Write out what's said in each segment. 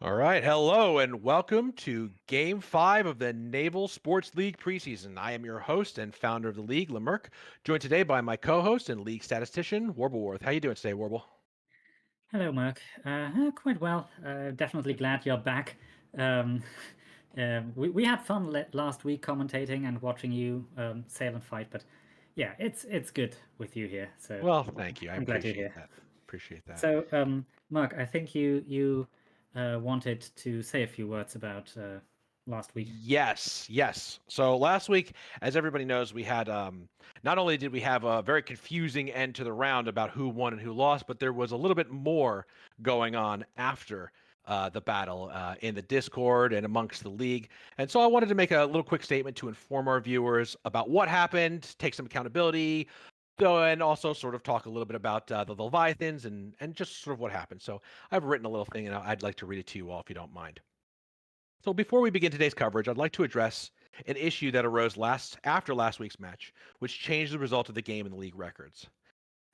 All right, hello and welcome to Game 5 of the Naval Sports League preseason. I am your host and founder of the league, Lemerck, joined today by my co-host and league statistician, Warbleworth. How you doing today, Warble? Hello, Mark. Quite well. Definitely glad you're back. Um, we had fun last week commentating and watching you sail and fight, but yeah, it's good with you here. So Well, thank you. I I'm glad you're appreciate here. that. Appreciate that. So, Mark, I think you wanted to say a few words about last week. Yes. So last week, as everybody knows, we had not only did we have a very confusing end to the round about who won and who lost, but there was a little bit more going on after the battle in the Discord and amongst the league. And so I wanted to make a little quick statement to inform our viewers about what happened, take some accountability, so, and also sort of talk a little bit about the Leviathans and just sort of what happened. So I've written a little thing, and I'd like to read it to you all if you don't mind. So before we begin today's coverage, I'd like to address an issue that arose after last week's match, which changed the result of the game in the league records.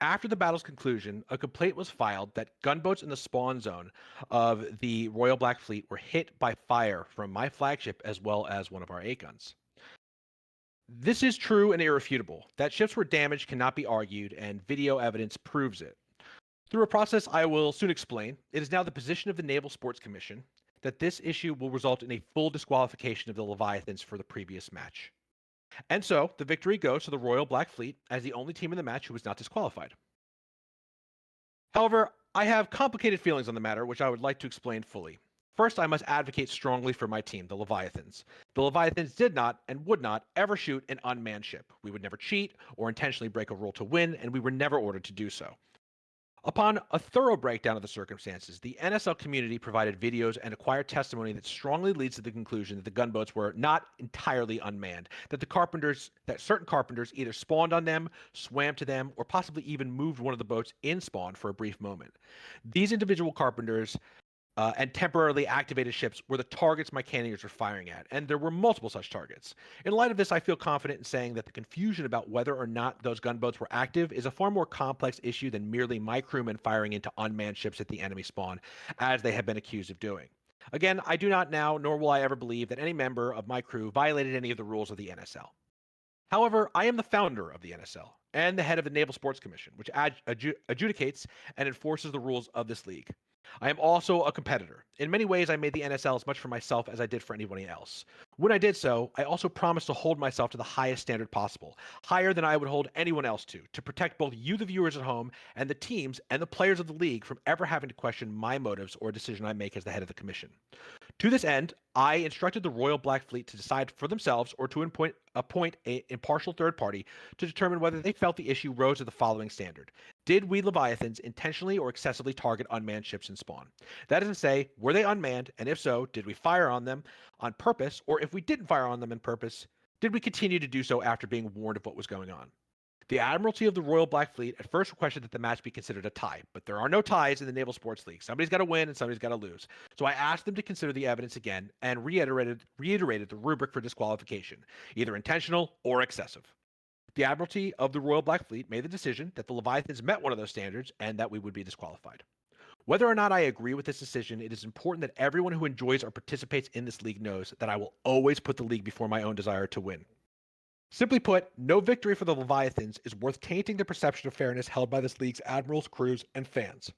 After the battle's conclusion, a complaint was filed that gunboats in the spawn zone of the Royal Black Fleet were hit by fire from my flagship as well as one of our 8 guns. This is true and irrefutable. That ships were damaged cannot be argued, and video evidence proves it. Through a process I will soon explain, it is now the position of the Naval Sports Commission that this issue will result in a full disqualification of the Leviathans for the previous match. And so, the victory goes to the Royal Black Fleet as the only team in the match who was not disqualified. However, I have complicated feelings on the matter, which I would like to explain fully. First, I must advocate strongly for my team, the Leviathans. The Leviathans did not and would not ever shoot an unmanned ship. We would never cheat or intentionally break a rule to win, and we were never ordered to do so. Upon a thorough breakdown of the circumstances, the NSL community provided videos and acquired testimony that strongly leads to the conclusion that the gunboats were not entirely unmanned, that certain carpenters either spawned on them, swam to them, or possibly even moved one of the boats in spawn for a brief moment. These individual carpenters and temporarily activated ships were the targets my cannoneers were firing at, and there were multiple such targets. In light of this, I feel confident in saying that the confusion about whether or not those gunboats were active is a far more complex issue than merely my crewmen firing into unmanned ships at the enemy spawn, as they have been accused of doing. Again, I do not now, nor will I ever believe that any member of my crew violated any of the rules of the NSL. However, I am the founder of the NSL and the head of the Naval Sports Commission, which adjudicates and enforces the rules of this league. I am also a competitor. In many ways, I made the NSL as much for myself as I did for anybody else. When I did so, I also promised to hold myself to the highest standard possible, higher than I would hold anyone else to protect both you, the viewers at home, and the teams and the players of the league from ever having to question my motives or decision I make as the head of the commission. To this end, I instructed the Royal Black Fleet to decide for themselves or to appoint an impartial third party to determine whether they felt the issue rose to the following standard. Did we Leviathans intentionally or excessively target unmanned ships in spawn? That is to say, were they unmanned, and if so, did we fire on them on purpose, or if we didn't fire on them on purpose, did we continue to do so after being warned of what was going on? The Admiralty of the Royal Black Fleet at first requested that the match be considered a tie, but there are no ties in the Naval Sports League. Somebody's got to win and somebody's got to lose. So I asked them to consider the evidence again and reiterated the rubric for disqualification, either intentional or excessive. The Admiralty of the Royal Black Fleet made the decision that the Leviathans met one of those standards and that we would be disqualified. Whether or not I agree with this decision, it is important that everyone who enjoys or participates in this league knows that I will always put the league before my own desire to win. Simply put, no victory for the Leviathans is worth tainting the perception of fairness held by this league's admirals, crews, and fans.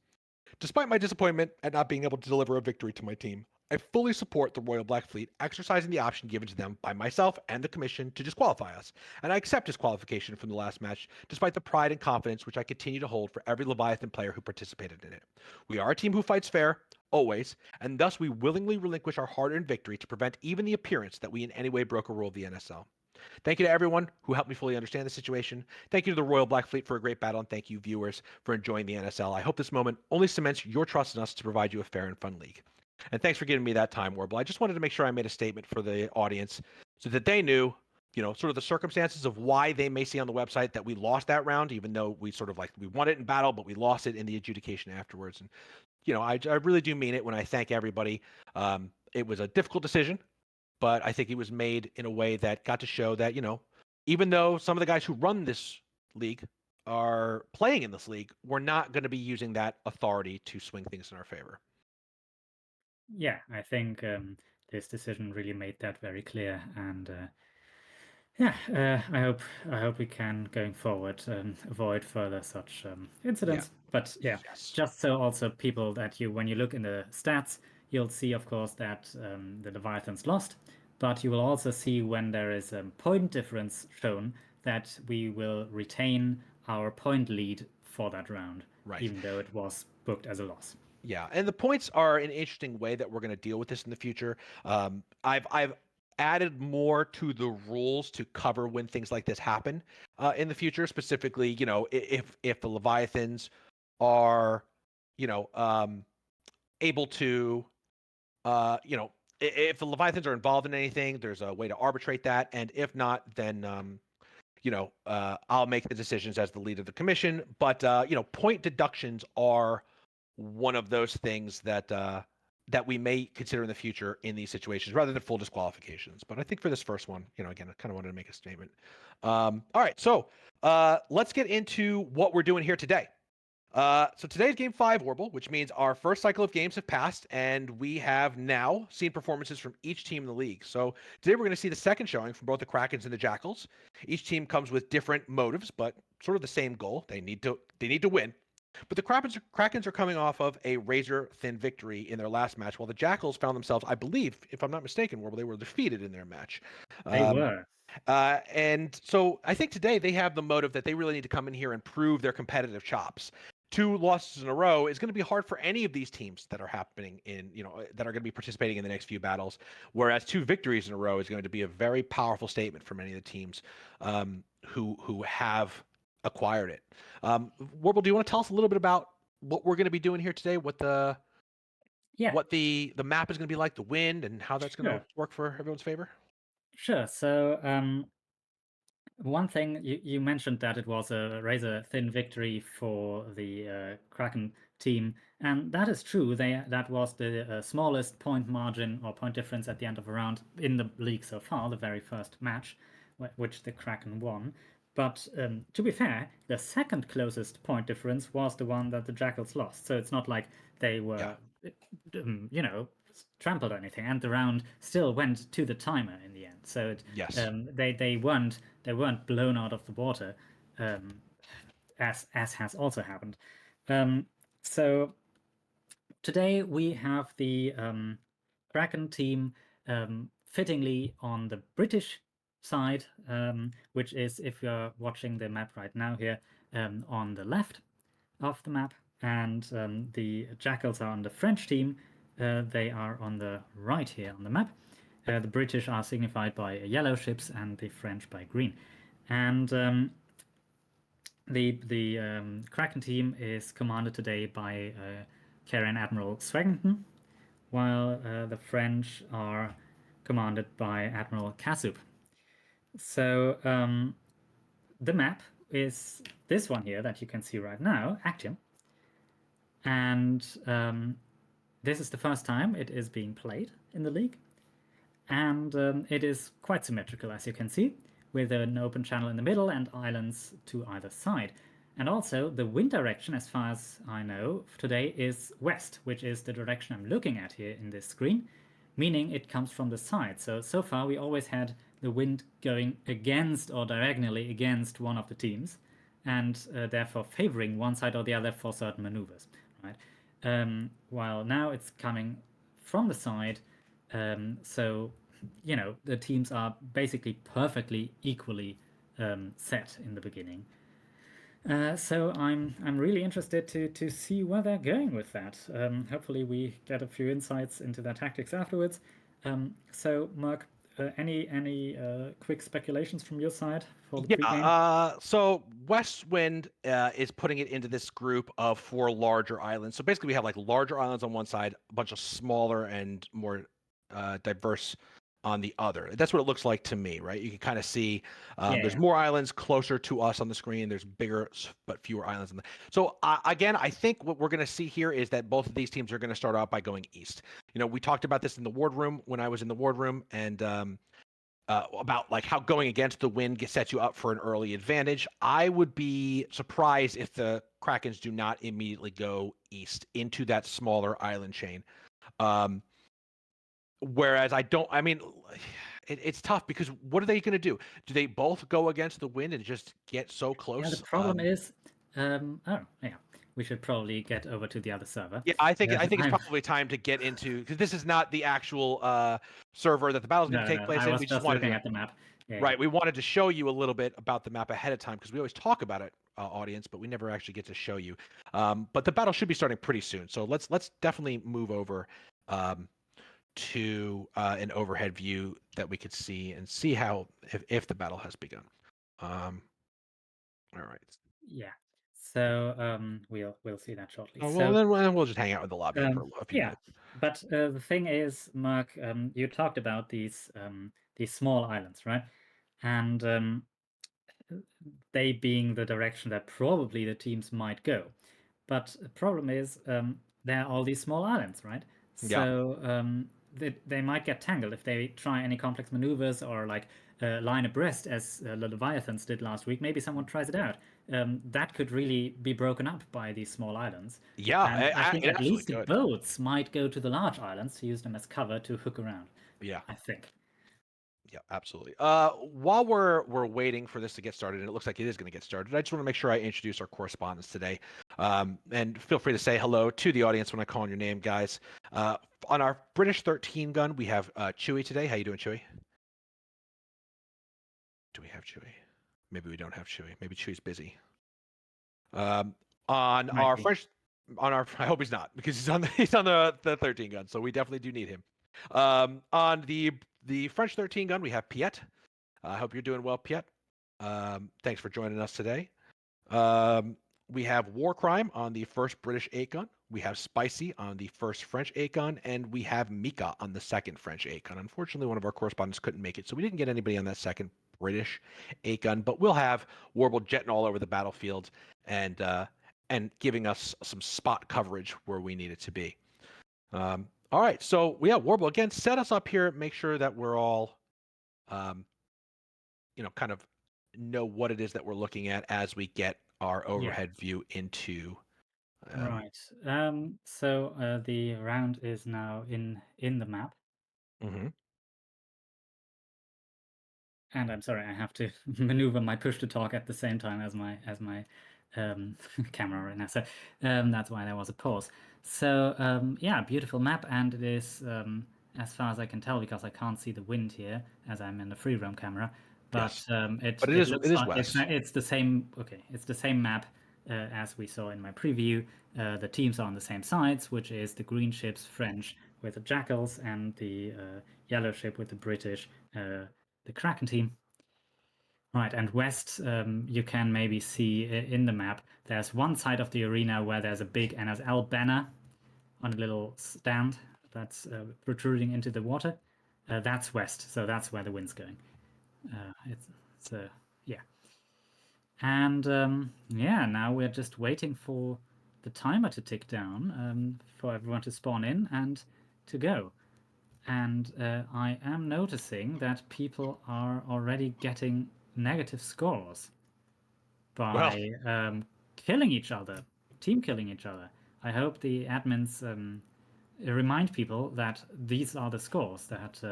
Despite my disappointment at not being able to deliver a victory to my team, I fully support the Royal Black Fleet exercising the option given to them by myself and the Commission to disqualify us, and I accept disqualification from the last match, despite the pride and confidence which I continue to hold for every Leviathan player who participated in it. We are a team who fights fair, always, and thus we willingly relinquish our hard-earned victory to prevent even the appearance that we in any way broke a rule of the NSL. Thank you to everyone who helped me fully understand the situation. Thank you to the Royal Black Fleet for a great battle, and thank you, viewers, for enjoying the NSL. I hope this moment only cements your trust in us to provide you a fair and fun league. And thanks for giving me that time, Warble. I just wanted to make sure I made a statement for the audience so that they knew, sort of the circumstances of why they may see on the website that we lost that round, even though we sort of we won it in battle, but we lost it in the adjudication afterwards. And, I really do mean it when I thank everybody. It was a difficult decision, but I think it was made in a way that got to show that, even though some of the guys who run this league are playing in this league, we're not going to be using that authority to swing things in our favor. Yeah, I think this decision really made that very clear, and yeah, I hope we can going forward avoid further such Yeah. incidents. But yeah, Yes. just so also people that when you look in the stats, you'll see of course that the Leviathans lost, but you will also see when there is a point difference shown that we will retain our point lead for that round, Right. even though it was booked as a loss. Yeah, and the points are an interesting way that we're going to deal with this in the future. I've added more to the rules to cover when things like this happen in the future. Specifically, if the Leviathans are, you know, able to, if the Leviathans are involved in anything, there's a way to arbitrate that, and if not, then I'll make the decisions as the lead of the commission. But point deductions are one of those things that we may consider in the future in these situations rather than full disqualifications. But I think for this first one, again, I kind of wanted to make a statement. All right, so let's get into what we're doing here today. So today's game 5, Orbital, which means our first cycle of games have passed, and we have now seen performances from each team in the league. So today we're going to see the second showing from both the Krakens and the Jackals. Each team comes with different motives, but sort of the same goal. They need to win. But the Krakens are coming off of a razor-thin victory in their last match, while the Jackals found themselves, I believe, if I'm not mistaken, where they were defeated in their match. They Um, were. and so I think today they have the motive that they really need to come in here and prove their competitive chops. 2 losses in a row is going to be hard for any of these teams that are happening that are going to be participating in the next few battles. Whereas 2 victories in a row is going to be a very powerful statement for many of the teams who have acquired it. Warble, do you want to tell us a little bit about what we're going to be doing here today? What the Yeah, what the map is going to be like, the wind, and how that's going to sure. work for everyone's favor? Sure. So, one thing you mentioned that it was a razor thin victory for the Kraken team, and that is true. That was the smallest point margin or point difference at the end of a round in the league so far, the very first match, which the Kraken won. But to be fair, the second closest point difference was the one that the Jackals lost. So it's not like they Yeah. were, you know, trampled or anything, and the round still went to the timer in the end. So Yes. they weren't blown out of the water, um, as has also happened. Um, so today we have the Kraken team fittingly on the British side, which is, if you're watching the map right now here, on the left of the map, and the Jackals are on the French team. They are on the right here on the map. The British are signified by yellow ships and the French by green. And the Kraken team is commanded today by KraKRN Admiral Swaggington, while the French are commanded by Admiral Kasub. So the map is this one here that you can see right now, Actium. And this is the first time it is being played in the league. And it is quite symmetrical, as you can see, with an open channel in the middle and islands to either side. And also, the wind direction, as far as I know, today is west, which is the direction I'm looking at here in this screen, meaning it comes from the side. So far we always had the wind going against or diagonally against one of the teams, and therefore favoring one side or the other for certain maneuvers, right? While now it's coming from the side, so the teams are basically perfectly equally set in the beginning. So I'm really interested to see where they're going with that. Hopefully we get a few insights into their tactics afterwards. So Mark, any quick speculations from your side for the Yeah. pregame? So West Wind is putting it into this group of 4 larger islands. So basically, we have like larger islands on one side, a bunch of smaller and more diverse on the other. That's what it looks like to me, right? You can kind of see Yeah, there's yeah, more islands closer to us on the screen. There's bigger but fewer islands. So again, I think what we're going to see here is that both of these teams are going to start out by going east. We talked about this in the ward room when I was in the ward room, and about like how going against the wind sets you up for an early advantage. I would be surprised if the Krakens do not immediately go east into that smaller island chain. Whereas I don't. I mean, it's tough because what are they going to do? Do they both go against the wind and just get so Yeah, the close? problem is, oh yeah, we should probably get over to the other server. Yeah, I think it's I'm probably time to get into because this is not the actual server that the battle's going to no, take no, place I in. was We just just wanted looking to. at the map. Yeah, yeah. Right. We wanted to show you a little bit about the map ahead of time because we always talk about it, audience, but we never actually get to show you. But the battle should be starting pretty soon, so let's definitely move over um, to an overhead view that we could see and see how if the battle has begun. Um, all right. Yeah. So we'll see that shortly. Oh, well, So then we'll just hang out in the lobby for a few yeah, minutes. but the thing is, Mark, you talked about these small islands, right? And they being the direction that probably the teams might go. But the problem is, there are all these small islands, right? Yeah. So they might get tangled if they try any complex maneuvers or like line abreast, as the Leviathans did last week. Maybe someone tries it out. That could really be broken up by these small islands. Yeah, And I think it at absolutely least the could. boats might go to the large islands to use them as cover to hook around. Yeah. I think. Yeah, absolutely. While we're waiting for this to get started, and it looks like it is going to get started, I just want to make sure I introduce our correspondents today. And feel free to say hello to the audience when I call on your name, guys. On our British 13 gun, we have Chewy today. How you doing, Chewy? Do we have Chewy? Maybe we don't have Chewy. Maybe Chewy's busy. Um, on Might our be. French, on our I hope he's not because he's on the 13 gun, so we definitely do need him. On the French 13 gun, we have Piet. I hope you're doing well, Piet. Thanks for joining us today. We have War Crime on the first British 8 gun. We have Spicy on the first French 8 gun, and we have Mika on the second French 8 gun. Unfortunately, one of our correspondents couldn't make it, so we didn't get anybody on that second British 8 gun. But we'll have Warble jetting all over the battlefield and giving us some spot coverage where we need it to be. All right, so Warble again, set us up here. Make sure that we're all kind of know what it is that we're looking at as we get our Yeah. overhead view into. Right. So the round is now in the map. Mhm. And I'm sorry, I have to maneuver my push to talk at the same time as my camera right now. So that's why there was a pause. So yeah, beautiful map, and it is as far as I can tell, because I can't see the wind here as I'm in the free roam camera. But Yes, it but it it is looks it is like west. it's the same. Okay, it's the same map as we saw in my preview. The teams are on the same sides, which is the green ships French with the Jackals and the yellow ship with the British. The KraKRN team. Right, and west, you can maybe see in the map, there's one side of the arena where there's a big NSL banner on a little stand that's protruding into the water. That's west, so that's where the wind's going. It's yeah. And yeah, now we're just waiting for the timer to tick down for everyone to spawn in and to go. And I am noticing that people are already getting negative scores Well, by killing each other, team killing each other. I hope the admins remind people that these are the scores that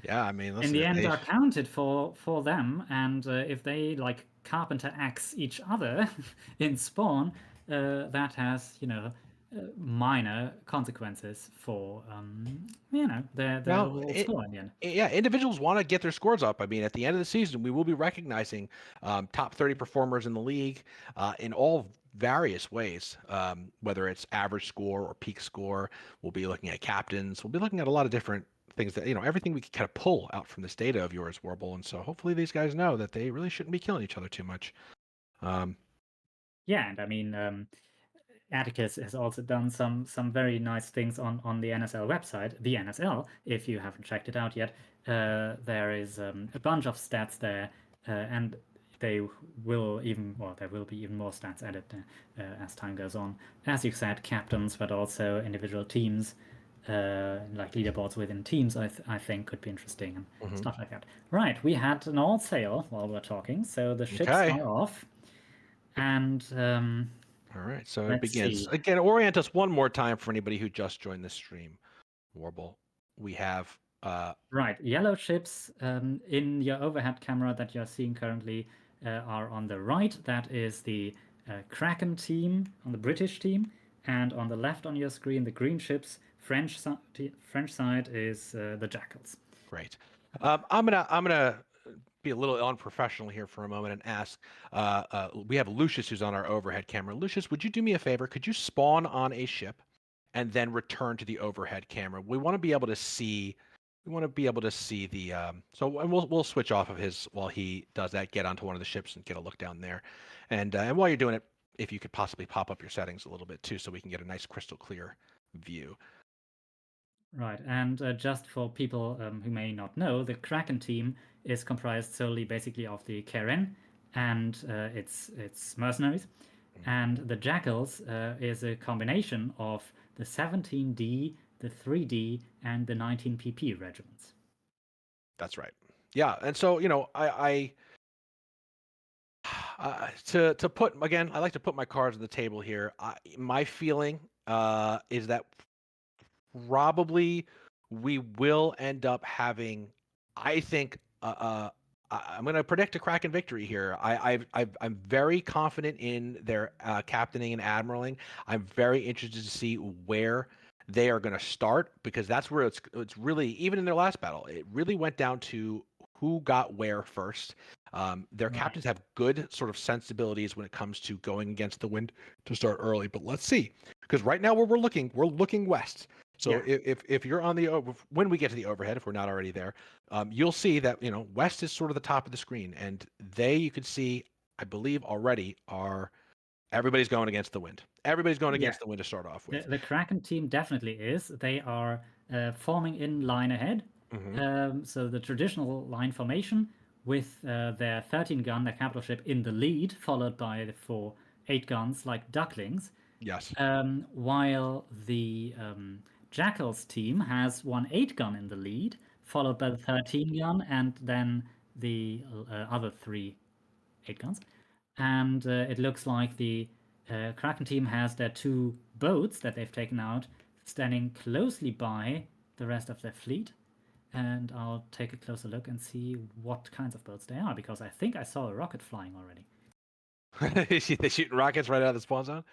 yeah, I mean, in listen, the if end they are counted for them, and if they like carpenter axe each other in spawn, that has minor consequences for their well, overall score in the end. yeah, individuals want to get their scores up. I mean, at the end of the season, we will be recognizing top 30 performers in the league in all various ways, whether it's average score or peak score. We'll be looking at captains. We'll be looking at a lot of different things that, everything we can kind of pull out from this data of yours, Warble. And so hopefully these guys know that they really shouldn't be killing each other too much. Um, Yeah, and I mean, Atticus has also done some very nice things on the NSL website, the NSL. If you haven't checked it out yet, there is a bunch of stats there, and they will even well, there will be even more stats added as time goes on. As you said, captains, but also individual teams, like leaderboards within teams. I think could be interesting and mhm. stuff like that. Right, we had an all sail while we're talking, so the ships Okay. are off, and All right, so it let's begins. see. Again, orient us one more time for anybody who just joined the stream, Warble. We have Right. Yellow ships in your overhead camera that you're seeing currently are on the right. That is the KraKRN team on the British team. And on the left on your screen, the green ships, French side is the Jackals. Great. I'm gonna be a little unprofessional here for a moment and ask. We have Lucius who's on our overhead camera. Lucius, would you do me a favor? Could you spawn on a ship and then return to the overhead camera? We want to be able to see. We want to be able to see the. And we'll switch off of his while he does that. Get onto one of the ships and get a look down there, and while you're doing it, if you could possibly pop up your settings a little bit too, so we can get a nice crystal clear view. Right, and just for people who may not know, the KraKRN team is comprised solely basically of the KraKRN and its mercenaries, and the Jackals is a combination of the 17D, the 3D, and the 19PP regiments. That's right. Yeah, and so to put again, I like to put my cards on the table here. My feeling is that probably we will end up having. I think I'm going to predict a KraKRN victory here. I'm very confident in their captaining and admiraling. I'm very interested to see where they are going to start, because that's where it's really, even in their last battle, it really went down to who got where first. Their Right. captains have good sort of sensibilities when it comes to going against the wind to start early. But let's see, because right now where we're looking west. So Yeah. if you're on the when we get to the overhead, if we're not already there, you'll see that west is sort of the top of the screen, and you can see, I believe already, are everybody's going against the wind. Everybody's going Yeah. against the wind to start off with. The KraKRN team definitely is. They are forming in line ahead. So the traditional line formation with their 13 gun, their capital ship, in the lead, followed by the 4 8 guns like ducklings. Yes. While the Jackals team has 1 8 gun in the lead, followed by the 13 gun, and then the other 3 8 guns. And it looks like the KraKRN team has their 2 boats that they've taken out standing closely by the rest of their fleet. And I'll take a closer look and see what kinds of boats they are, because I think I saw a rocket flying already. They're shooting rockets right out of the spawn zone.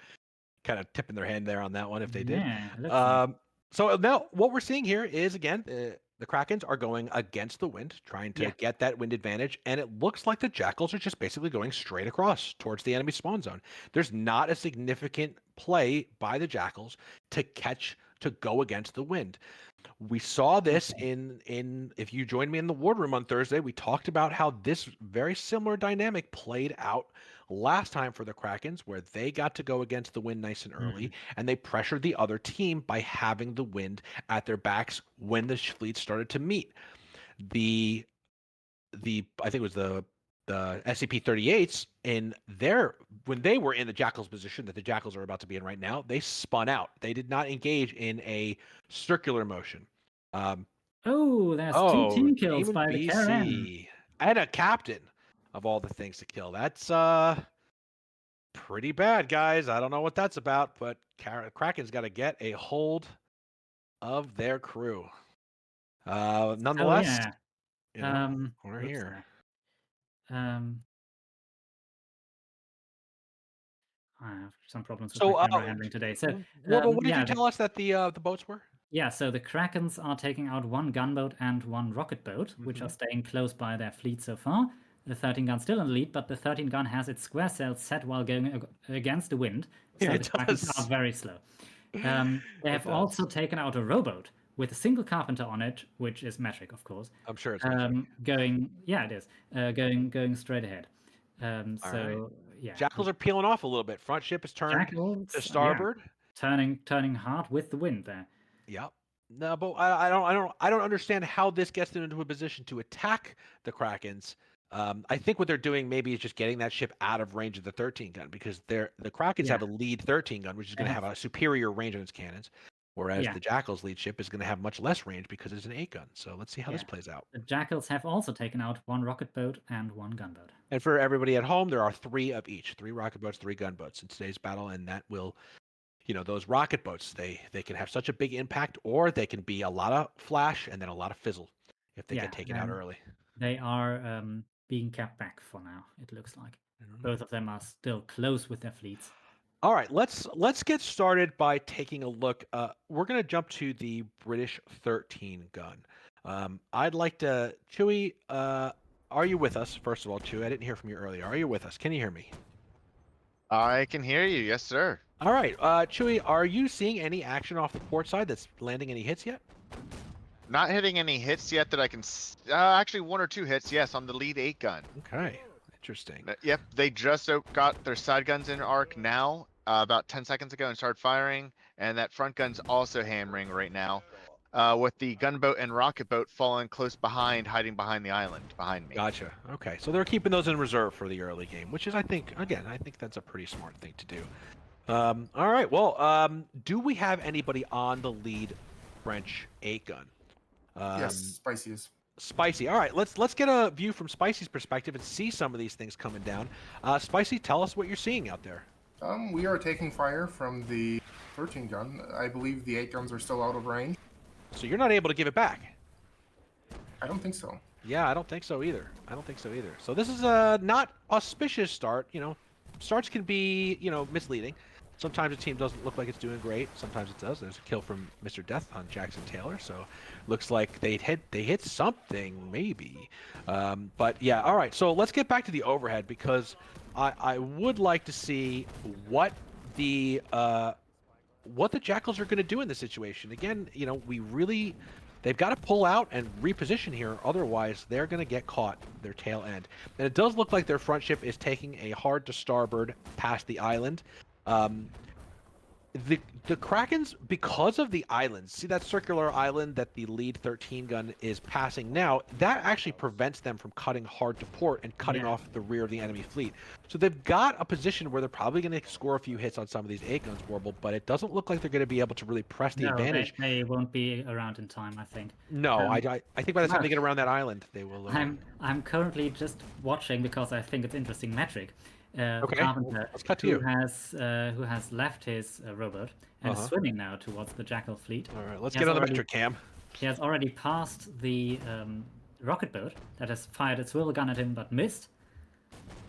Kind of tipping their hand there on that one if they did. Yeah, it looks like. So now what we're seeing here is, again, the Krakens are going against the wind, trying to get that wind advantage, and it looks like the Jackals are just basically going straight across towards the enemy spawn zone. There's not a significant play by the Jackals to go against the wind. We saw this in if you joined me in the wardroom on Thursday, we talked about how this very similar dynamic played out last time for the Krakens, where they got to go against the wind nice and early, and they pressured the other team by having the wind at their backs when the fleets started to meet. The I think it was the SCP-38s when they were in the Jackals position that the Jackals are about to be in right now, they spun out. They did not engage in a circular motion. There's 2 team kills Demon by the KraKRN. BC and a captain of all the things to kill. That's pretty bad, guys. I don't know what that's about, but Kraken's got to get a hold of their crew. Nonetheless, we're here. I have some problems with my camera handling today. So, what did you tell us that the boats were? Yeah, so the Krakens are taking out 1 gunboat and 1 rocket boat, which are staying close by their fleet so far. The 13 gun still in the lead, but the 13 gun has its square sails set while going against the wind, so the Krakens are very slow. They have also taken out a rowboat with a single carpenter on it, which is metric, of course. I'm sure it's metric. It is going straight ahead. Yeah, Jackals are peeling off a little bit. Front ship is turned to starboard, turning hard with the wind there. Yep. No, but I don't understand how this gets them into a position to attack the Krakens. I think what they're doing maybe is just getting that ship out of range of the 13 gun, because the Krakens have a lead 13 gun, which is going to have a superior range on its cannons, whereas the Jackals lead ship is going to have much less range because it's an 8 gun. So let's see how this plays out. The Jackals have also taken out 1 rocket boat and 1 gunboat. And for everybody at home, there are 3 of each: 3 rocket boats, 3 gunboats in today's battle, and that will, those rocket boats, they can have such a big impact, or they can be a lot of flash and then a lot of fizzle if they get taken out and early. they are being kept back for now, it looks like. Mhm. Both of them are still close with their fleets. All right, let's get started by taking a look. We're going to jump to the British 13 gun. I'd like to, Chewy. Are you with us? First of all, Chewy, I didn't hear from you earlier. Are you with us? Can you hear me? I can hear you. Yes, sir. All right, Chewy, are you seeing any action off the port side that's landing any hits yet? Not hitting any hits yet that I can. Actually, 1 or 2 hits. Yes, on the lead 8 gun. Okay, interesting. Yep, they just got their side guns in arc now, about 10 seconds ago, and started firing. And that front gun's also hammering right now, with the gunboat and rocket boat falling close behind, hiding behind the island behind me. Gotcha. Okay, so they're keeping those in reserve for the early game, which is, I think that's a pretty smart thing to do. All right, well, do we have anybody on the lead French 8 gun? Yes, Spicy is. Spicy. All right, let's get a view from Spicy's perspective and see some of these things coming down. Spicy, tell us what you're seeing out there. We are taking fire from the 13 gun. I believe the 8 guns are still out of range. So you're not able to give it back. I don't think so. Yeah, I don't think so either. So this is a not auspicious start. Starts can be, misleading. Sometimes a team doesn't look like it's doing great. Sometimes it does. There's a kill from Mr. Death on Jackson Taylor, so looks like they hit something maybe. But yeah, all right. So let's get back to the overhead, because I would like to see what the Jackals are going to do in this situation. Again, they've got to pull out and reposition here, otherwise they're going to get caught their tail end. And it does look like their front ship is taking a hard to starboard past the island. The Krakens, because of the islands, see that circular island that the lead 13 gun is passing now, that actually prevents them from cutting hard to port and cutting off the rear of the enemy fleet. So they've got a position where they're probably going to score a few hits on some of these 8 guns, Warble, but it doesn't look like they're going to be able to really press the advantage. They won't be around in time, I think. No, I think by the time they get around that island, they will. I'm currently just watching because I think it's interesting metric. Okay, Carpenter, let's cut to you. Who has left his rowboat and is swimming now towards the Jackal fleet. All right, let's get on the metric cam. He has already passed the rocket boat that has fired its swivel gun at him but missed.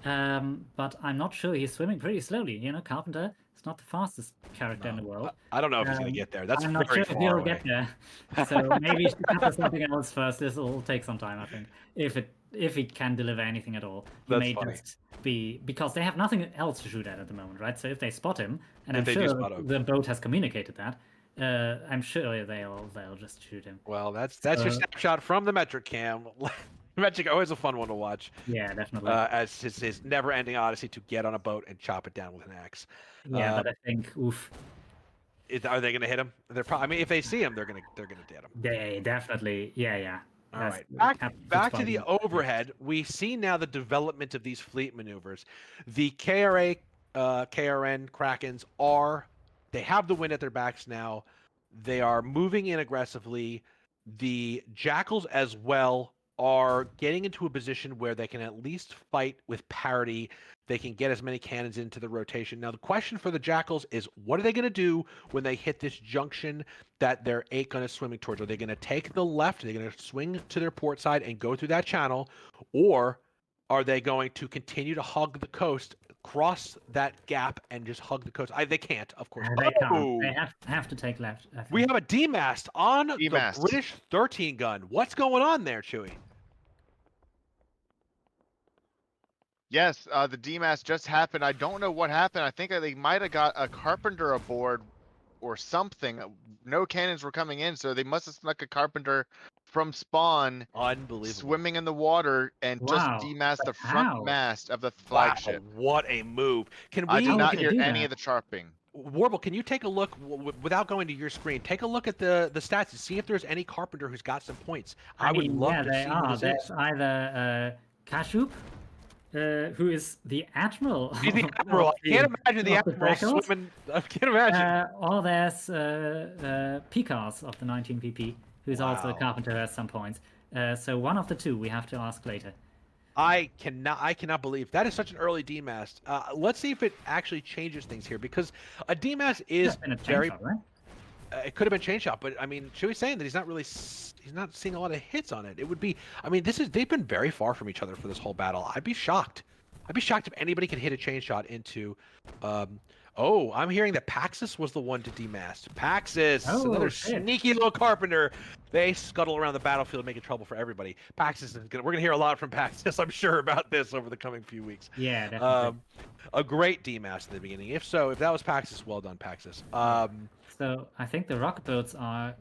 But I'm not sure. He's swimming pretty slowly. Carpenter is not the fastest character in the world. I don't know if he's going to get there. That's I'm not very sure if far he'll away. get there. So maybe he should cover something else first. This will take some time, I think. If he can deliver anything at all, he may just be, because they have nothing else to shoot at the moment, right? So if they spot him, and I'm sure the boat has communicated that, I'm sure they'll just shoot him. Well, that's your snapshot from the metric cam. Metric, always a fun one to watch. Yeah, definitely. As his never-ending odyssey to get on a boat and chop it down with an axe. Yeah, but I think, oof. Are they going to hit him? They're probably. I mean, if they see him, they're going to dead him. They definitely, yeah. All right, back to the overhead. We see now the development of these fleet maneuvers. The KRN Krakens they have the wind at their backs now. They are moving in aggressively. The Jackals as well are getting into a position where they can at least fight with parity. They can get as many cannons into the rotation. Now, the question for the Jackals is, what are they going to do when they hit this junction that their 8 gun is swimming towards? Are they going to take the left? Are they going to swing to their port side and go through that channel? Or are they going to continue to hug the coast, cross that gap, and just hug the coast? They can't, of course. They can't. They have to take left. We have a D-mast on the British 13 gun. What's going on there, Chewy? Yes, the DMAS just happened. I don't know what happened. I think they might have got a carpenter aboard or something. No cannons were coming in, so they must have snuck a carpenter from spawn, unbelievable, swimming in the water, and just DMAS the front mast of the flagship. Wow, what a move! I did not hear any of the chirping. Warble, can you take a look, without going to your screen, take a look at the stats and see if there's any carpenter who's got some points. I would love to see who this is. Either Kashup, who is the admiral. He's the admiral. I can't imagine the admiral swimming. I can't imagine. Or there's Pikas of the 19 PP, who's also a carpenter at some points. So one of the two we have to ask later. I cannot believe that is such an early DMAS. Let's see if it actually changes things here, because a DMAS is Been a chain very. shot, right? It could have been chain shot, but I mean, Chewy's saying that he's not seeing a lot of hits on it. It would be, I mean, they've been very far from each other for this whole battle. I'd be shocked. I'd be shocked if anybody could hit a chain shot into. Oh, I'm hearing that Paxis was the one to demast. Paxis, Oh, another shit. sneaky little carpenter. They scuttle around the battlefield, making trouble for everybody. Paxis is we're gonna hear a lot from Paxis, I'm sure, about this over the coming few weeks. Yeah, definitely. A great demast in the beginning. If that was Paxis, well done, Paxis. So I think the rocket boats are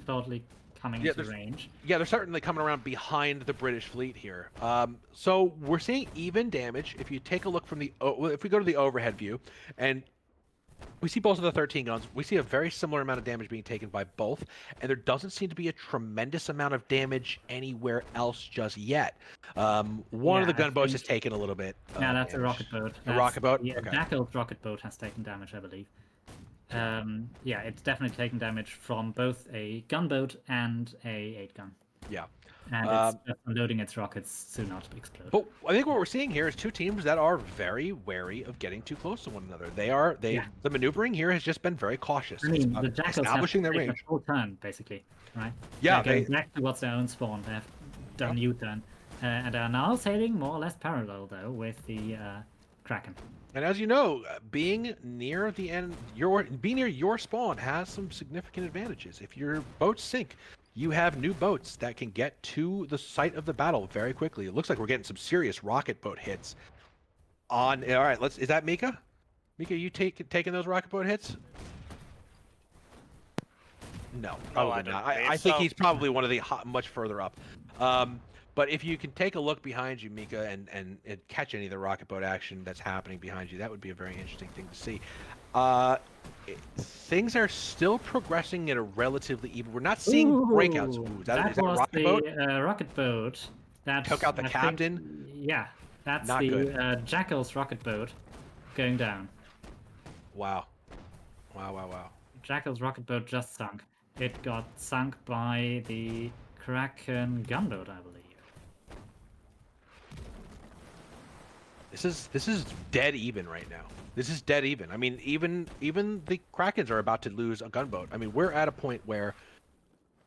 totally coming into there's- range. Yeah, they're certainly coming around behind the British fleet here. So we're seeing even damage. If you take a look from if we go to the overhead view, and we see both of the 13 guns, we see a very similar amount of damage being taken by both, and there doesn't seem to be a tremendous amount of damage anywhere else just yet. One of the I gunboats think- has taken a little bit. Yeah, that's a damage. rocket boat. A rocket boat? Yeah, Okay. Jackals rocket boat has taken damage, I believe. Yeah, it's definitely taken damage from both a gunboat and a 8-gun. Yeah. And it's just unloading its rockets to not explode. But I think what we're seeing here is two teams that are very wary of getting too close to one another. The maneuvering here has just been very cautious. I mean, It's the Jackals have establishing their taken range. a full turn, basically, right? Yeah, They're going back towards their own spawn. They have done U-turn. And are now sailing more or less parallel, though, with the Kraken. And as you know, being near the end, being near your spawn has some significant advantages. If your boats sink, you have new boats that can get to the site of the battle very quickly. It looks like we're getting some serious rocket boat hits. All right, is that Mika? Mika, you taking those rocket boat hits? No, probably not. I think he's probably one of the much further up. But if you can take a look behind you, Mika, and catch any of the rocket boat action that's happening behind you, that would be a very interesting thing to see. Things are still progressing at a relatively even. We're not seeing breakouts. Ooh, is that was rocket boat? the rocket boat that Took out the captain? Yeah, that's Not the good. Jackals rocket boat going down. Wow. Wow. Jackals rocket boat just sunk. It got sunk by the KraKRN gunboat, I believe. This is dead even right now. This is dead even. I mean, even the Krakens are about to lose a gunboat. I mean, we're at a point where,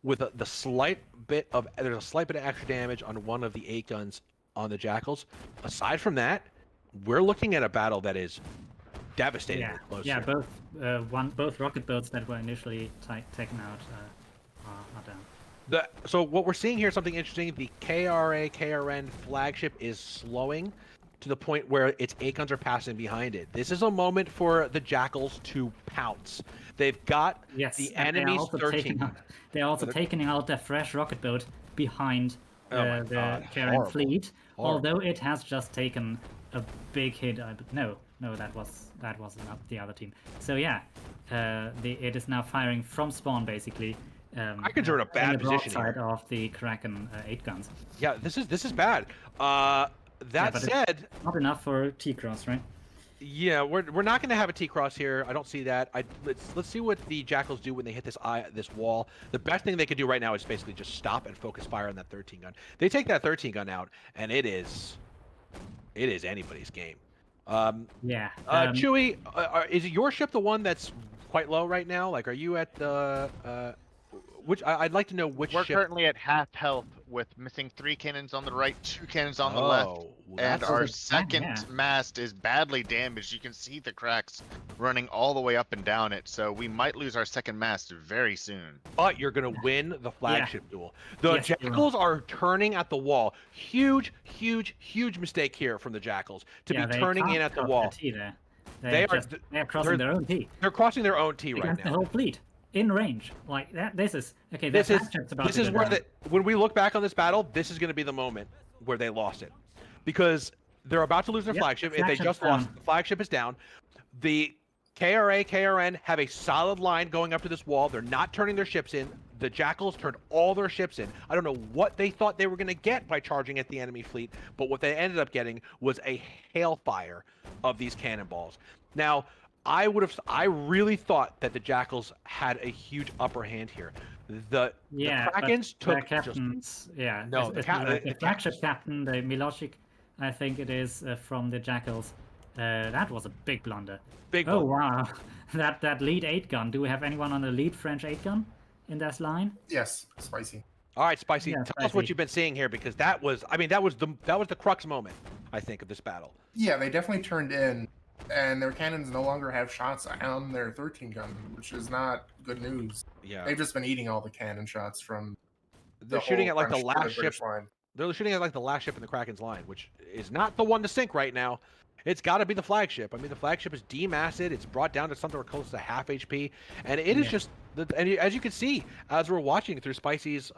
with there's a slight bit of extra damage on one of the 8 guns on the Jackals. Aside from that, we're looking at a battle that is devastatingly close. Yeah, here. both rocket boats that were initially taken out are down. So what we're seeing here is something interesting. The KraKRN flagship is slowing to the point where its 8 guns are passing behind it. This is a moment for the Jackals to pounce. They've got the enemy's 13. They're also taking out their fresh rocket boat behind the KraKRN Horrible. fleet, Horrible. although it has just taken a big hit. No, that was not the other team. So yeah, it is now firing from spawn basically. Krakens are in a bad position Side here. of the KraKRN 8 guns. Yeah, this is bad. That but said, not enough for T-Cross, right? yeah, we're not going to have a T-Cross here. I don't see that. Let's see what the Jackals do when they hit this wall. The best thing they could do right now is basically just stop and focus fire on that 13 gun. They take that 13 gun out, and it is anybody's game. Chewy, is your ship the one that's quite low right now? Like, are you at the which? I'd like to know which We're ship. currently at half health with missing 3 cannons on the right, 2 cannons on the left. Well, And that's- our second mast is badly damaged. You can see the cracks running all the way up and down it. So we might lose our second mast very soon. But you're going to win the flagship duel. The Yes, you will. Jackals are turning at the wall. Huge mistake here from the Jackals to be they turning in can't at the cross wall. their T there. They are crossing their own T They're crossing their own T right against the now. whole fleet in range. Like that. This is okay. This is about this to is go where down. when we look back on this battle, this is going to be the moment where they lost it, because they're about to lose their Yep, flagship. If they flagship's just lost, down. the flagship is down. The KraKRN have a solid line going up to this wall. They're not turning their ships in. The Jackals turned all their ships in. I don't know what they thought they were going to get by charging at the enemy fleet, but what they ended up getting was a hailfire of these cannonballs. Now, I really thought that the Jackals had a huge upper hand here. The Yeah, but Krakens their took just captains, yeah, no. the flagship captain, the Milošić, I think it is from the Jackals. That was a big blunder. big Oh blunder. wow, that lead 8 gun. Do we have anyone on the lead French 8 gun in this line? Yes, spicy. All right, Spicy, Yeah, tell us what Spicy. you've been seeing here because that was that was the crux moment, I think, of this battle. Yeah, they definitely turned in, and their cannons no longer have shots on their 13 gun, which is not good news. Yeah, They've just been eating all the cannon shots from they're the shooting whole at like the French or last ship. British line. They're shooting at like the last ship in the Kraken's line, which is not the one to sink right now. It's got to be the flagship. I mean, the flagship is demassed. It's brought down to something close to half HP, and it is just. And as you can see, as we're watching through Spicy's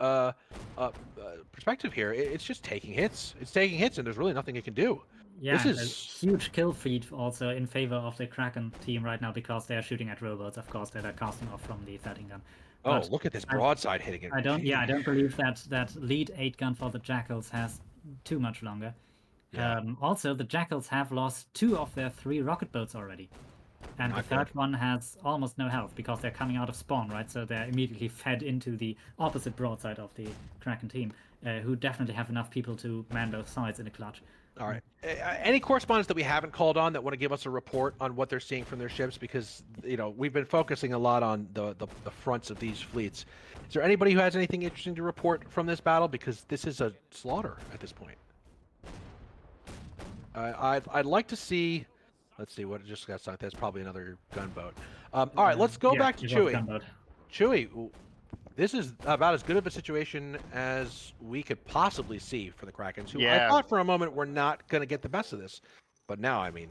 perspective here, it's just taking hits. It's taking hits, and there's really nothing it can do. Yeah, This a is huge kill feed also in favor of the Kraken team right now because they're shooting at robots, of course, that are casting off from the 13 gun. oh, But look at this broadside hitting it. I don't believe that lead 8 gun for the Jackals has too much longer. Yeah. Also, the Jackals have lost 2 of their 3 rocket boats already. And Not the third good. one has almost no health because they're coming out of spawn, right? So they're immediately fed into the opposite broadside of the Kraken team, who definitely have enough people to man both sides in a clutch. All right. Any correspondents that we haven't called on that want to give us a report on what they're seeing from their ships? Because we've been focusing a lot on the fronts of these fleets. Is there anybody who has anything interesting to report from this battle? Because this is a slaughter at this point. I'd like to see. Let's see what just got sunk. That's probably another gunboat. All right, let's go back to it was a Chewie. gunboat. Chewie, this is about as good of a situation as we could possibly see for the Krakens, who I Yeah. thought for a moment were not going to get the best of this. But now, I mean,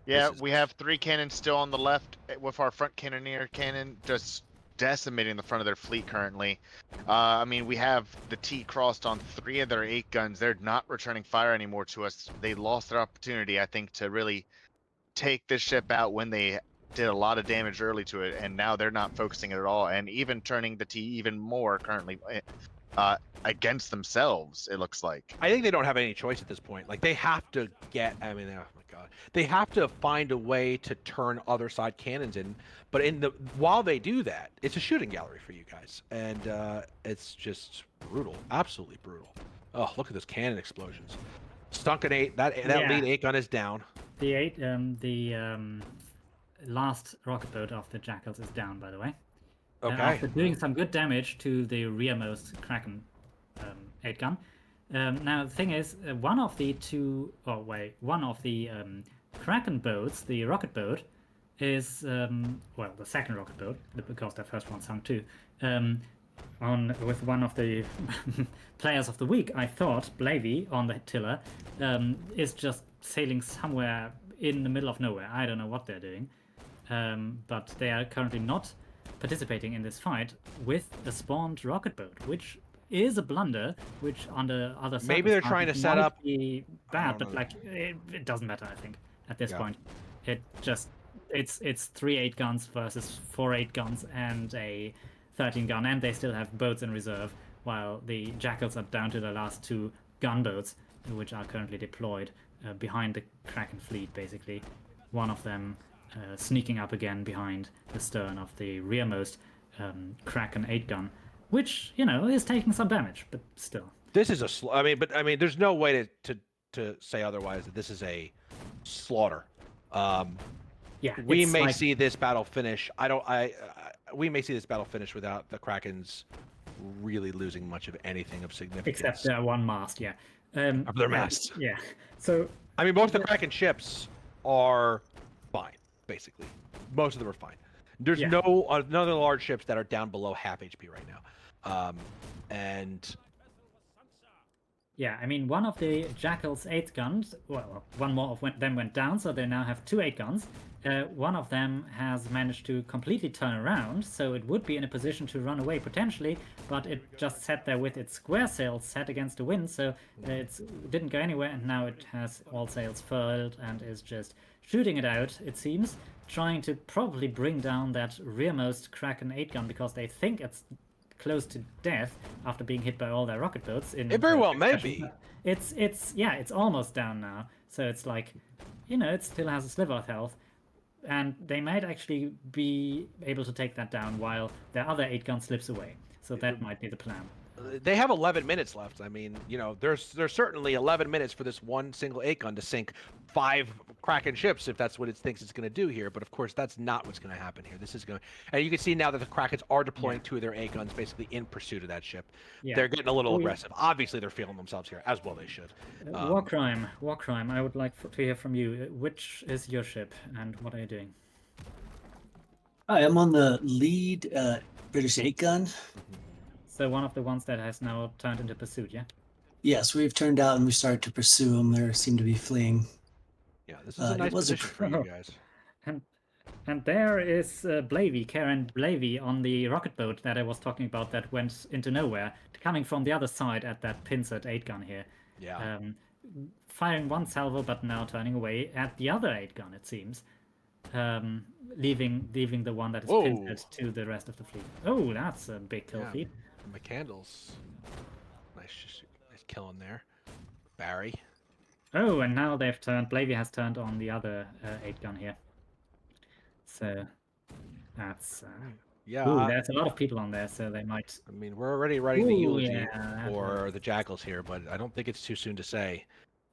Yeah, This is- we have 3 cannons still on the left with our front cannoneer cannon just decimating the front of their fleet currently. I mean, we have the T crossed on 3 of their 8 guns. They're not returning fire anymore to us. They lost their opportunity, I think, to really take this ship out when they did a lot of damage early to it, and now they're not focusing it at all, and even turning the T even more currently against themselves, it looks like. I think they don't have any choice at this point. Like they have to get. I mean, oh my god, they have to find a way to turn other side cannons in. But while they do that, it's a shooting gallery for you guys, and it's just brutal, absolutely brutal. Oh, look at those cannon explosions. Stunk an 8. That Yeah. lead 8 gun is down. The last rocket boat of the Jackals is down, by the way. Okay. After doing some good damage to the rearmost Kraken 8 gun. Now the thing is, one of the Kraken boats, the rocket boat, is the second rocket boat because the first one sunk too. With one of the players of the week, I thought Blavey on the tiller is just sailing somewhere in the middle of nowhere. I don't know what they're doing, but they are currently not participating in this fight with a spawned rocket boat, which is a blunder. Which under other Maybe they're trying to set might up. be bad, don't but know. like it doesn't matter. I think at this Yeah. point, it's 3 8 guns versus 4 8 guns and a 13 gun, and they still have boats in reserve, while the Jackals are down to the last 2 gunboats, which are currently deployed behind the Kraken fleet, basically. One of them sneaking up again behind the stern of the rearmost Kraken 8 gun, which, is taking some damage, but still. This is I mean, there's no way to say otherwise that this is a slaughter. Yeah, We it's may like- see this battle finish. We may see this battle finish without the Krakens really losing much of anything of significance. except one mast, yeah. Of their masts. Yeah. So I mean, most of the Kraken ships are fine, basically. Most of them are fine. There's Yeah. no other large ships that are down below half HP right now. And yeah, I mean, one of the Jackals 8 guns, well, one more of them went down, so they now have 2 8 guns. One of them has managed to completely turn around, so it would be in a position to run away potentially, but it just sat there with its square sails set against the wind, so it didn't go anywhere, and now it has all sails furled and is just shooting it out, it seems, trying to probably bring down that rearmost Kraken 8 gun because they think it's close to death after being hit by all their rocket boats. It very well may be. It's almost down now, so it's like, it still has a sliver of health. and they might actually be able to take that down while their other 8-gun slips away. So that might be the plan. They have 11 minutes left. I mean, there's certainly 11 minutes for this one single 8-gun to sink 5 Kraken ships if that's what it thinks it's going to do here. But of course, that's not what's going to happen here. This is going, and you can see now that the Krakens are deploying 2 of their 8-guns basically in pursuit of that ship. Yeah. They're getting a little aggressive. Obviously, they're feeling themselves here, as well they should. War crime. I would like to hear from you. Which is your ship, and what are you doing? Hi, I'm on the lead British 8-gun. So one of the ones that has now turned into pursuit, yeah? Yes, we've turned out and we started to pursue them. They seem to be fleeing. Yeah, this is a nice position for you guys. And there is KraKRN Blavey on the rocket boat that I was talking about that went into nowhere, coming from the other side at that pincered 8-gun here. Yeah. Firing one salvo, but now turning away at the other 8-gun, it seems. Leaving the one that is pincered to the rest of the fleet. Oh, that's a big kill feed. McCandles. Nice kill in there. Barry. Oh, and now they've turned. Blavey has turned on the other 8-gun here. So that's there's a lot of people on there, so they might. I mean, we're already writing the eulogy for the Jackals here, but I don't think it's too soon to say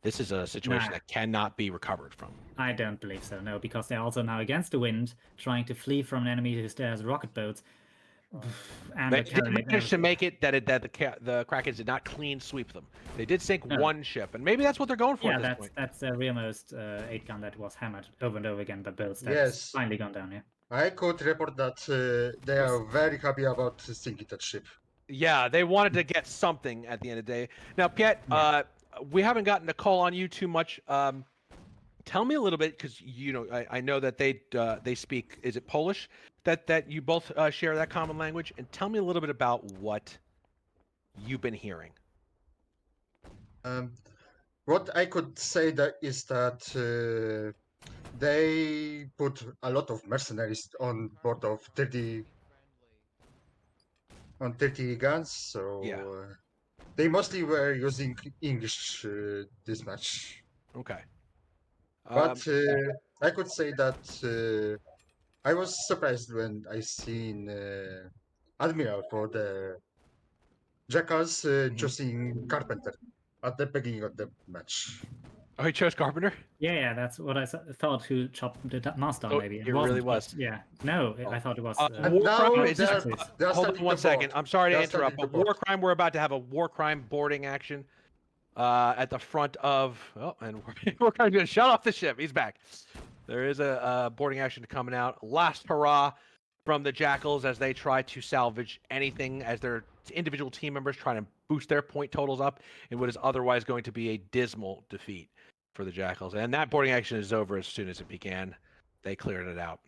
this is a situation that cannot be recovered from. I don't believe so, no, because they're also now against the wind, trying to flee from an enemy who still has rocket boats. And they did manage to make it that the Krakens did not clean sweep them. They did sink one ship, and maybe that's what they're going for at this point. That's the rearmost 8-gun that was hammered over and over again by builds. That's finally gone down, yeah. I could report that they are very happy about sinking that ship. Yeah, they wanted to get something at the end of the day. Now, Piet, we haven't gotten a call on you too much. Tell me a little bit, because I know that they speak. Is it Polish? That you both share that common language, and tell me a little bit about what you've been hearing. What I could say is that they put a lot of mercenaries on board of 30 guns, so they mostly were using English this match. Okay. But I could say that I was surprised when I seen Admiral for the Jackals choosing Carpenter at the beginning of the match. Oh, he chose Carpenter? Yeah, that's what I thought. Who chopped the mast down? Maybe it really was. Yeah, no, I thought it was. War crime. Hold on 1 second. I'm sorry to interrupt, but war crime. We're about to have a war crime boarding action at the front of. Oh, and war crime's going to shut off the ship. He's back. There is a boarding action coming out. Last hurrah from the Jackals as they try to salvage anything as their individual team members try to boost their point totals up in what is otherwise going to be a dismal defeat for the Jackals. And that boarding action is over as soon as it began. They cleared it out.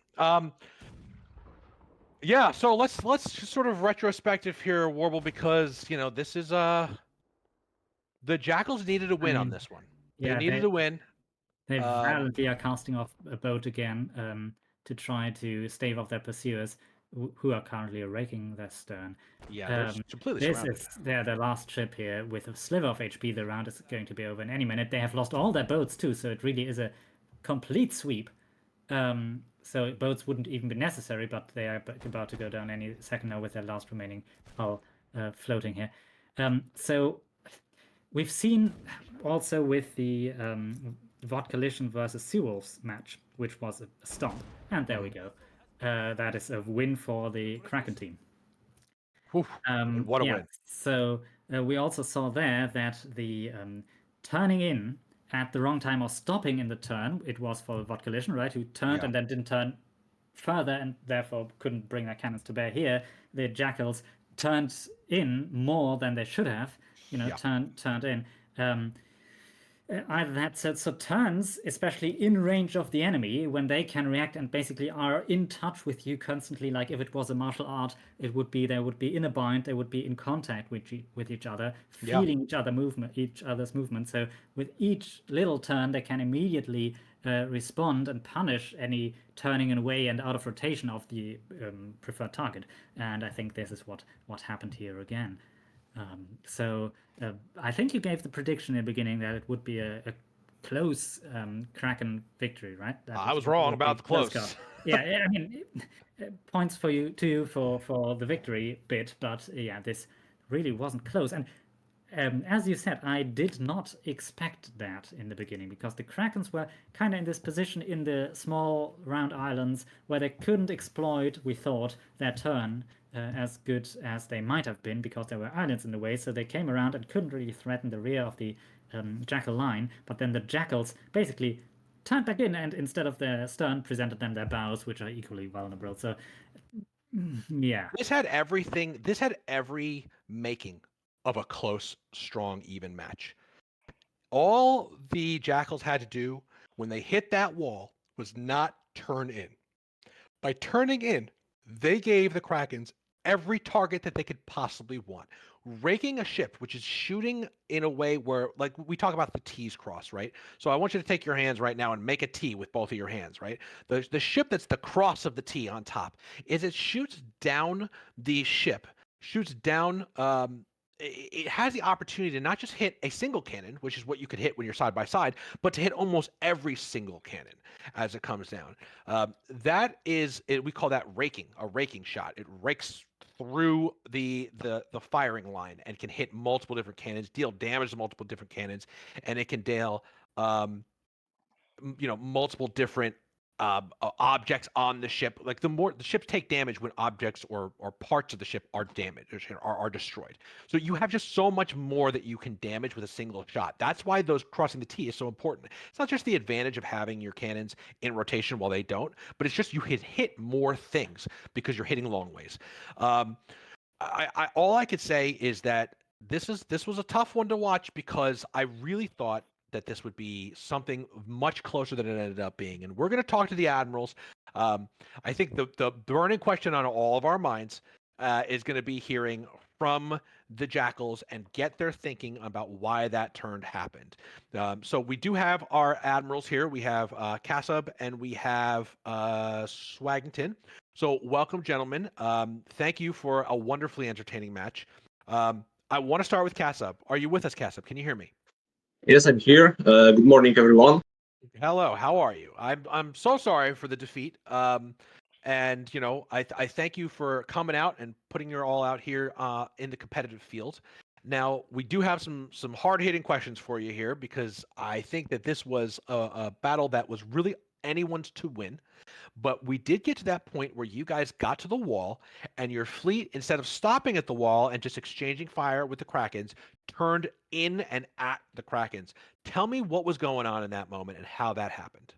Yeah, so let's just sort of retrospective here, Warble, because this is the Jackals needed a win on this one. They needed a win. They valiantly are casting off a boat again to try to stave off their pursuers, who are currently raking their stern. Yeah, they're completely surrounded. This is the last ship here with a sliver of HP. The round is going to be over in any minute. They have lost all their boats too, so it really is a complete sweep. So boats wouldn't even be necessary, but they are about to go down any second now with their last remaining hull floating here. So we've seen also with the Vodka Collision versus Seawolves match, which was a stomp, and there we go. That is a win for the Kraken team. What a win. So we also saw there that the turning in at the wrong time or stopping in the turn, it was for the Vodka Collision, right? Who turned and then didn't turn further and therefore couldn't bring their cannons to bear here. The Jackals turned in more than they should have, turned in. Either that, so turns, especially in range of the enemy, when they can react and basically are in touch with you constantly, like if it was a martial art, they would be in a bind, they would be in contact with each other, feeling each other's movement. So with each little turn, they can immediately respond and punish any turning away and out of rotation of the preferred target. And I think this is what happened here again. So I think you gave the prediction in the beginning that it would be a close Kraken victory, right? I was wrong would be about the call. close. Yeah, I mean, points for you for the victory bit, but yeah, this really wasn't close. And as you said, I did not expect that in the beginning because the Krakens were kind of in this position in the small round islands where they couldn't exploit, we thought, their turn as good as they might have been because there were islands in the way. So they came around and couldn't really threaten the rear of the Jackal line. But then the Jackals basically turned back in and instead of their stern presented them their bows, which are equally vulnerable. So yeah. This had everything. This had every making of a close, strong, even match. All the Jackals had to do when they hit that wall was not turn in. By turning in, they gave the Krakens every target that they could possibly want. Raking a ship, which is shooting in a way where, like we talk about the T's cross, right? So I want you to take your hands right now and make a T with both of your hands, right? The ship that's the cross of the T on top is it shoots down the ship, shoots down. It has the opportunity to not just hit a single cannon, which is what you could hit when you're side by side, but to hit almost every single cannon as it comes down. That is, we call that raking, a raking shot. It rakes through the firing line and can hit multiple different cannons, deal damage to multiple different cannons, and it can deal multiple different objects on the ship. Like the ships take damage when objects or parts of the ship are damaged or are destroyed. So you have just so much more that you can damage with a single shot. That's why those crossing the T is so important. It's not just the advantage of having your cannons in rotation while they don't, but it's just you hit more things because you're hitting long ways. All I could say is that this was a tough one to watch because I really thought that this would be something much closer than it ended up being. And we're going to talk to the Admirals. I think the burning question on all of our minds is going to be hearing from the Jackals and get their thinking about why that turn happened. So we do have our Admirals here. We have Kassab and we have Swaggington. So welcome, gentlemen. Thank you for a wonderfully entertaining match. I want to start with Kassab. Are you with us, Kassab? Can you hear me? Yes, I'm here. Good morning, everyone. Hello, how are you? I'm so sorry for the defeat. And I thank you for coming out and putting your all out here in the competitive field. Now we do have some hard hitting questions for you here because I think that this was a battle that was really anyone's to win. But we did get to that point where you guys got to the wall and your fleet, instead of stopping at the wall and just exchanging fire with the Krakens, turned in and at the Krakens. Tell me what was going on in that moment and how that happened.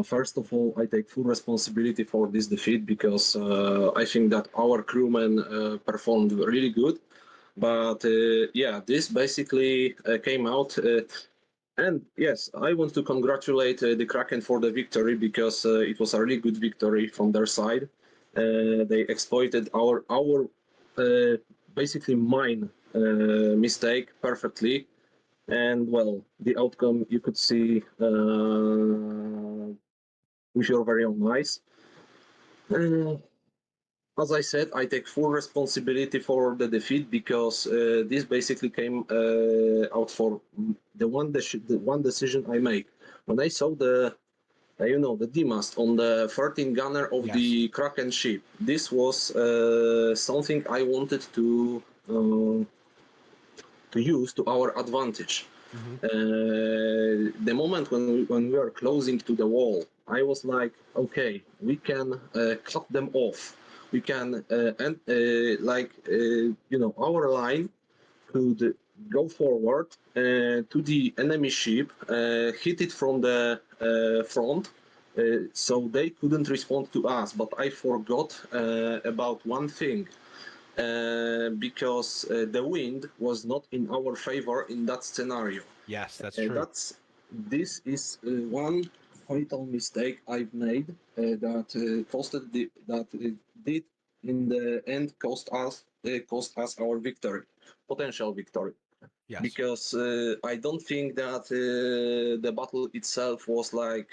First of all, I take full responsibility for this defeat because I think that our crewmen performed really good. But yeah, this basically came out. And yes, I want to congratulate the Kraken for the victory because it was a really good victory from their side. They exploited our basically mine mistake perfectly. And well, the outcome you could see with your very own eyes. As I said, I take full responsibility for the defeat because this basically came out for the one decision I made when I saw the the demast on the 13 gunner of Yes. the Kraken ship. This was something I wanted to use to our advantage. Mm-hmm. The moment when we were closing to the wall, I was like, okay, we can cut them off. We can our line could go forward to the enemy ship, hit it from the front, so they couldn't respond to us. But I forgot about one thing. Because the wind was not in our favor in that scenario. Yes, that's true. This is one fatal mistake I've made that did in the end cost us our victory, potential victory. Yes. Because I don't think that the battle itself was like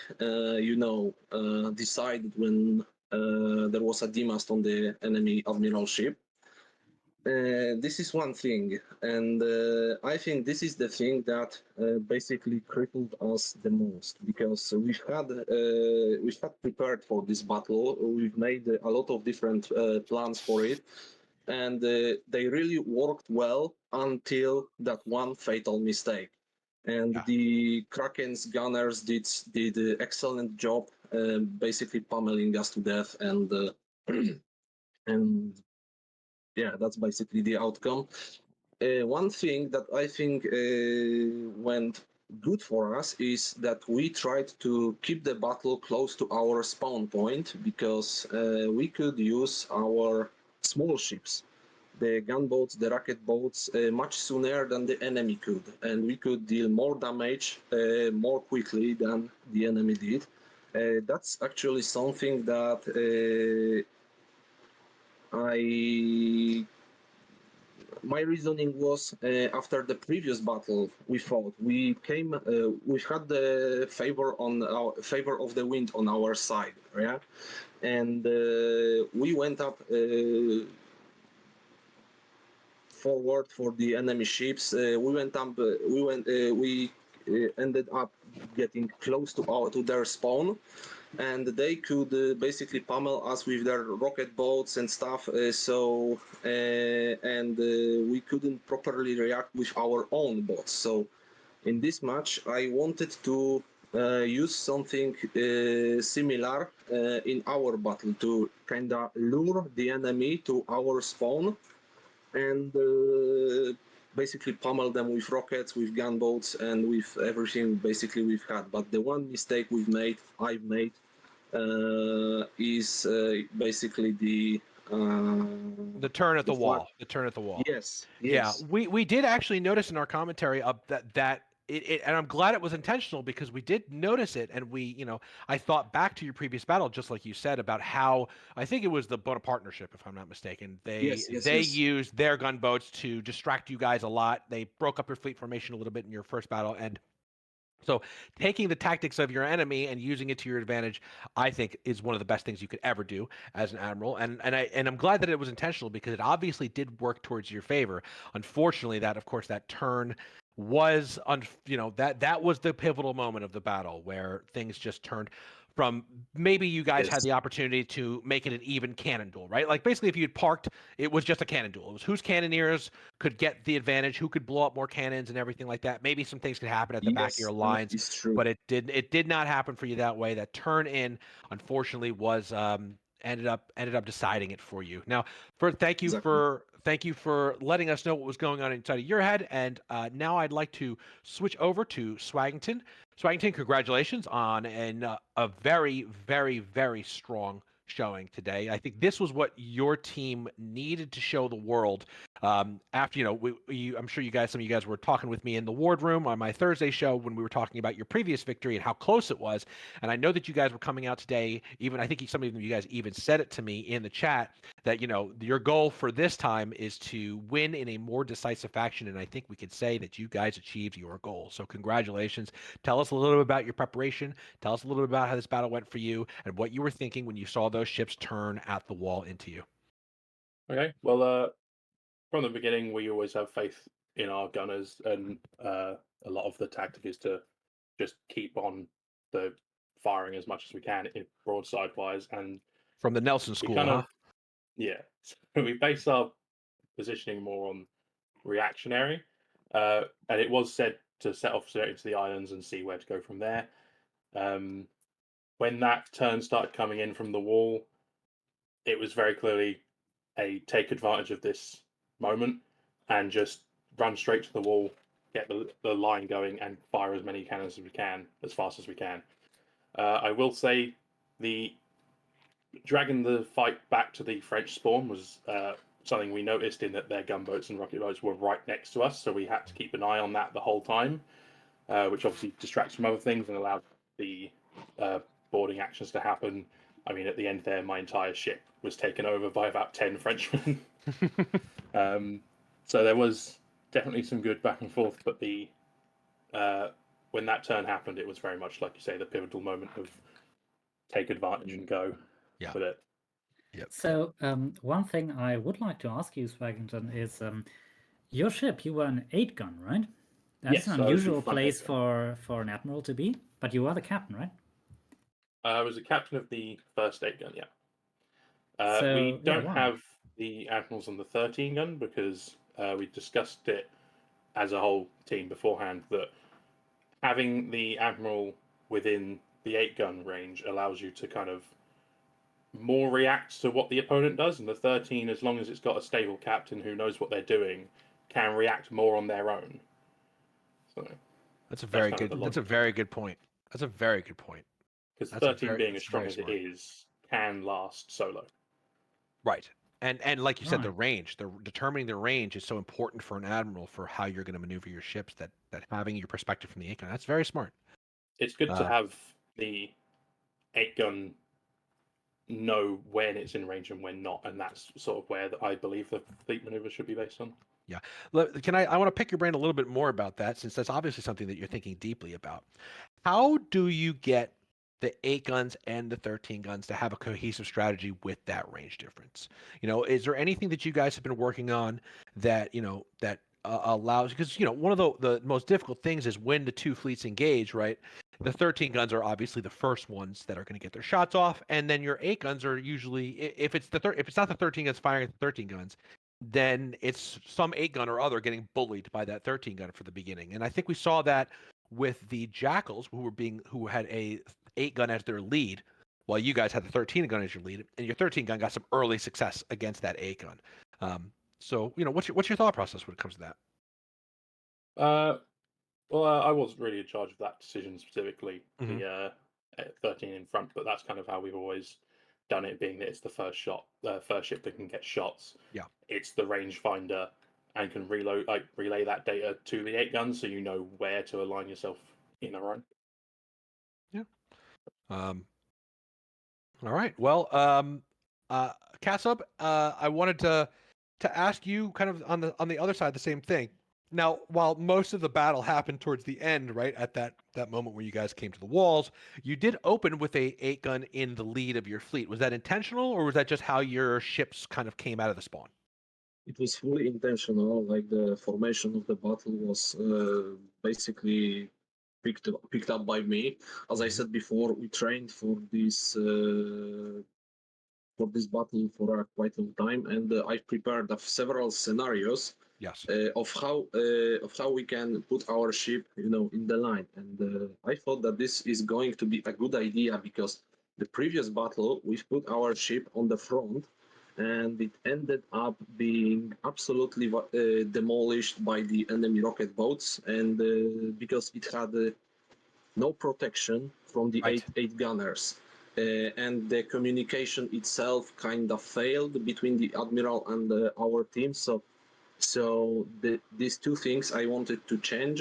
decided when there was a demast on the enemy admiral ship. this is one thing, and I think this is the thing that basically crippled us the most, because we've had prepared for this battle. We've made a lot of different plans for it, and they really worked well until that one fatal mistake. And Yeah. the Kraken's gunners did an excellent job, basically pummeling us to death, and and yeah, that's basically the outcome. One thing that I think went good for us is that we tried to keep the battle close to our spawn point, because we could use our small ships, the gunboats, the rocket boats, much sooner than the enemy could, and we could deal more damage more quickly than the enemy did. That's actually something that my reasoning was, after the previous battle we fought, we had the favor of the wind on our side, yeah, and we went up forward for the enemy ships. We ended up getting close to their spawn, and they could basically pummel us with their rocket boats and stuff. We couldn't properly react with our own bots. So in this match, I wanted to use something similar in our battle to kind of lure the enemy to our spawn and basically pummel them with rockets, with gunboats, and with everything basically we've had. But the one mistake I've made, is basically the turn at the fact- wall. The turn at the wall. Yes, Yeah, yes. we did actually notice in our commentary that it, and I'm glad it was intentional, because we did notice it, and I thought back to your previous battle, just like you said, about how I think it was the Bonaparte partnership, if I'm not mistaken. They Yes. used their gunboats to distract you guys a lot. They broke up your fleet formation a little bit in your first battle, and so taking the tactics of your enemy and using it to your advantage, I think, is one of the best things you could ever do as an admiral. And I'm glad that it was intentional, because it obviously did work towards your favor. Unfortunately, that turn was that was the pivotal moment of the battle, where things just turned from, maybe you guys had Yes. the opportunity to make it an even cannon duel, right? Like, basically, if you had parked, it was just a cannon duel. It was whose cannoneers could get the advantage, who could blow up more cannons and everything like that. Maybe some things could happen at the back of your lines, It's true. but it did not happen for you that way. That turn in, unfortunately, was ended up deciding it for you. Now, thank you for letting us know what was going on inside of your head. And now I'd like to switch over to Swaggington. Swaggington, congratulations on a very, very, very strong showing today. I think this was what your team needed to show the world. After I'm sure some of you guys were talking with me in the ward room on my Thursday show when we were talking about your previous victory and how close it was. And I know that you guys were coming out today. Even I think some of you guys even said it to me in the chat that your goal for this time is to win in a more decisive fashion. And I think we could say that you guys achieved your goal. So congratulations. Tell us a little bit about your preparation. Tell us a little bit about how this battle went for you and what you were thinking when you saw those ships turn at the wall into you. Okay, well, from the beginning, we always have faith in our gunners, and a lot of the tactic is to just keep on the firing as much as we can, broadside wise, and From the Nelson we School, kind huh? of so we base our positioning more on reactionary, and it was said to set off straight into the islands and see where to go from there. When that turn started coming in from the wall, it was very clearly a take advantage of this moment and just run straight to the wall, get the line going, and fire as many cannons as we can, as fast as we can. I will say the dragging the fight back to the French spawn was something we noticed, in that their gunboats and rocket boats were right next to us, so we had to keep an eye on that the whole time, which obviously distracts from other things and allowed the boarding actions to happen. I mean, at the end there, my entire ship was taken over by about 10 Frenchmen. So there was definitely some good back and forth, but when that turn happened, it was very much, like you say, the pivotal moment of take advantage and go with it. Yep. So one thing I would like to ask you, Swaggington, is your ship. You were an 8-gun, right? That's Yes, an I was the unusual front place 8-gun. for an admiral to be. But you are the captain, right? I was the captain of the first 8-gun. Yeah. So We yeah, don't why? have the admirals on the 13-gun because we discussed it as a whole team beforehand that having the admiral within the 8-gun range allows you to kind of more react to what the opponent does, and the 13, as long as it's got a stable captain who knows what they're doing, can react more on their own. So That's a that's very kind of good. the That's a logic. very good point. That's a very good point. Because That's a 13 very. being That's as strong very as it smart. is can last solo. Right. And like you said, the Right. range, determining the range is so important for an admiral for how you're going to maneuver your ships. That having your perspective from the 8-gun, that's very smart. It's good to have the 8-gun know when it's in range and when not, and that's sort of where I believe the fleet maneuver should be based on. Yeah. Can I want to pick your brain a little bit more about that, since that's obviously something that you're thinking deeply about. How do you get the 8-guns and the 13-guns to have a cohesive strategy with that range difference? Is there anything that you guys have been working on that, that allows, because, one of the most difficult things is when the two fleets engage, right? The 13-guns are obviously the first ones that are going to get their shots off, and then your 8-guns are usually, if it's if it's not the 13-guns firing at the 13-guns, then it's some 8-gun or other getting bullied by that 13-gun for the beginning. And I think we saw that with the Jackals, who had a 8-gun as their lead, while you guys had the 13-gun as your lead, and your 13-gun got some early success against that 8-gun. So what's your thought process when it comes to that? Well, I wasn't really in charge of that decision specifically, Mhm. the 13 in front, but that's kind of how we've always done it, being that it's the first ship that can get shots. Yeah. It's the rangefinder and can relay that data to the 8-gun, so you know where to align yourself in a row. Yeah. All right. Well, Kasub, I wanted to ask you kind of on the other side the same thing. Now, while most of the battle happened towards the end, right at that moment where you guys came to the walls, you did open with a 8-gun in the lead of your fleet. Was that intentional, or was that just how your ships kind of came out of the spawn? It was fully intentional. Like the formation of the battle was basically picked up by me. As I said before, we trained for this battle for quite a long time, and I've prepared several scenarios Yes. of how we can put our ship, in the line. And I thought that this is going to be a good idea because the previous battle we put our ship on the front, and it ended up being absolutely demolished by the enemy rocket boats, and because it had no protection from the Right. eight gunners. And the communication itself kind of failed between the admiral and our team. So these two things I wanted to change.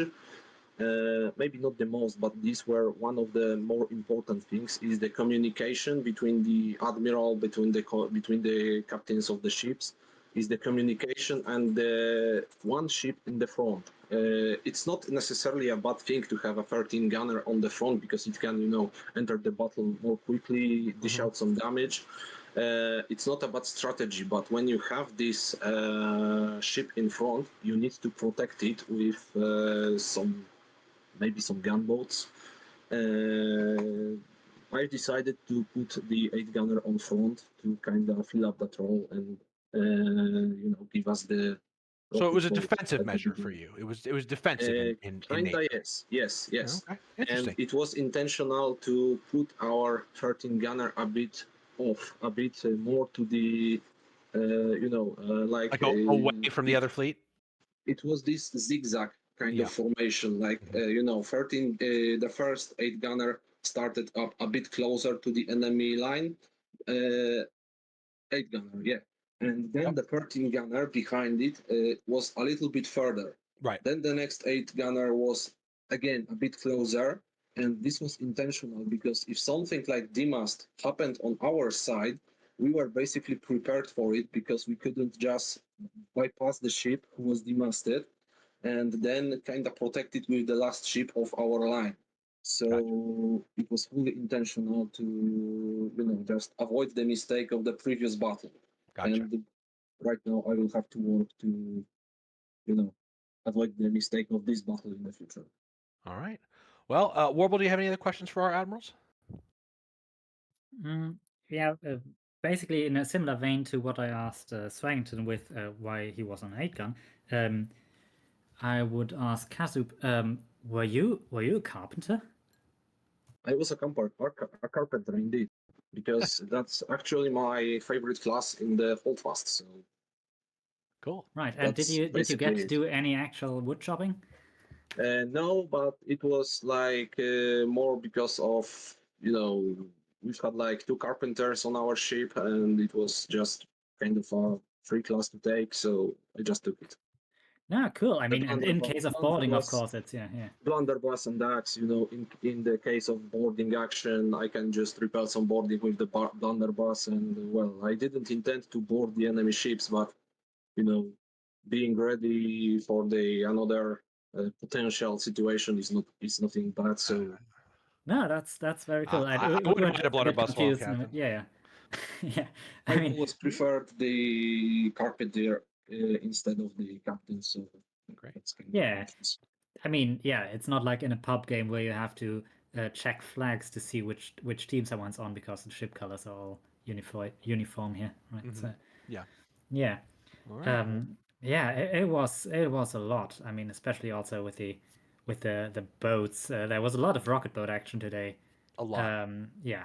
Maybe not the most, but these were one of the more important things. Is the communication between the admiral, between the captains of the ships, is the communication and the one ship in the front. It's not necessarily a bad thing to have a 13 gunner on the front because it can, enter the battle more quickly, dish out some damage. It's not a bad strategy, but when you have this ship in front, you need to protect it with maybe some gunboats. I decided to put the 8-gunner on front to kind of fill up that role and give us the So it rocket was a boat defensive at the measure for beginning. you. It was defensive in Kinda, nature. yes. Okay. And Interesting. it was intentional to put our 13 gunner a bit off, a bit more to the, Like away from the it, other fleet. it was this zigzag kind of Yeah. formation, like, 13, the first 8-gunner started up a bit closer to the enemy line, 8-gunner, yeah. And then Yep. the 13-gunner behind it was a little bit further. Right. Then the next 8-gunner was again a bit closer. And this was intentional because if something like demast happened on our side, we were basically prepared for it because we couldn't just bypass the ship who was demasted and then kind of protect it with the last ship of our line. So it was fully intentional to, just avoid the mistake of the previous battle. Gotcha. And right now I will have to work to, avoid the mistake of this battle in the future. All right. Well, Warble, do you have any other questions for our admirals? Yeah, basically in a similar vein to what I asked Swagington with why he was on an 8-gun, I would ask Kazup, were you a carpenter? I was a carpenter indeed, because that's actually my favorite class in the Holdfast. So Cool. Right, and did you get to do any actual wood chopping? No, but it was like more because of, we've had like 2 carpenters on our ship, and it was just kind of a free class to take, so I just took it. Ah, cool. I mean, in case of boarding, of course, it's yeah. Blunderbuss and axe, in the case of boarding action, I can just repel some boarding with the blunderbuss, and well, I didn't intend to board the enemy ships, but being ready for the another potential situation is nothing bad. So no, that's very cool. I wouldn't mind a blunderbuss while I'm captain. Yeah. Yeah. I always preferred the carpenter instead of the captain. So Great. that's kind Yeah. of nice. I mean, yeah, it's not like in a pub game where you have to check flags to see which team someone's on because the ship colors are all uniform here, right? So Yeah. yeah. All right. Yeah, it was a lot. I mean, especially also with the boats. There was a lot of rocket boat action today. A lot. Yeah,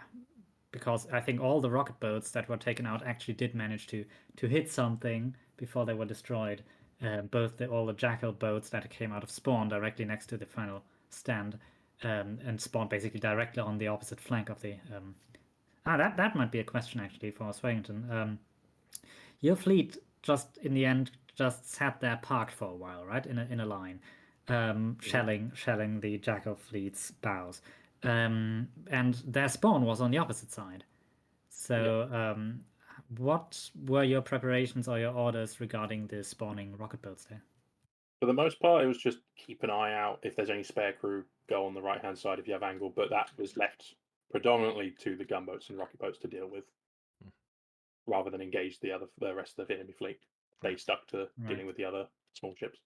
because I think all the rocket boats that were taken out actually did manage to hit something before they were destroyed. Both all the Jackal boats that came out of spawn directly next to the final stand, and spawned basically directly on the opposite flank of the. That might be a question actually for Swagington. Your fleet just in the end just sat there parked for a while, right? In a line, shelling the Jackal fleet's bows. And their spawn was on the opposite side. So, what were your preparations or your orders regarding the spawning rocket boats there? For the most part, it was just keep an eye out. If there's any spare crew, go on the right-hand side if you have angle, but that was left predominantly to the gunboats and rocket boats to deal with, rather than engage the rest of the enemy fleet. They stuck to dealing with the other small ships.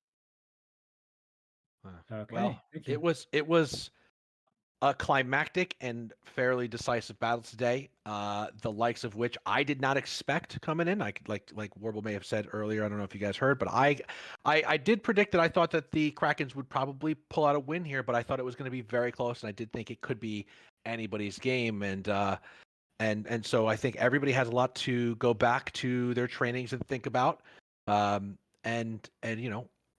Okay. Well, it was a climactic and fairly decisive battle today, the likes of which I did not expect coming in. Like Warble may have said earlier, I don't know if you guys heard, but I did predict that I thought that the Krakens would probably pull out a win here, but I thought it was going to be very close, and I did think it could be anybody's game, and so I think everybody has a lot to go back to their trainings and think about, and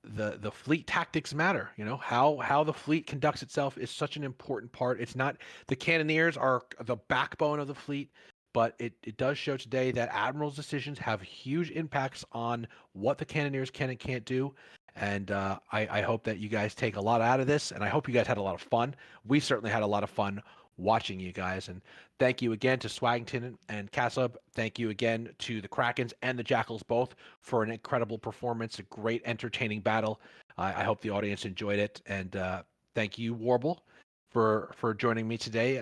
the fleet tactics matter. How the fleet conducts itself is such an important part. It's not the cannoneers are the backbone of the fleet, but it does show today that admirals' decisions have huge impacts on what the cannoneers can and can't do. And I hope that you guys take a lot out of this, and I hope you guys had a lot of fun. We certainly had a lot of fun watching you guys, and thank you again to Swagington and Kassab. Thank you again to the Krakens and the Jackals both for an incredible performance, a great entertaining battle. I hope the audience enjoyed it, and thank you, Warble, for joining me today.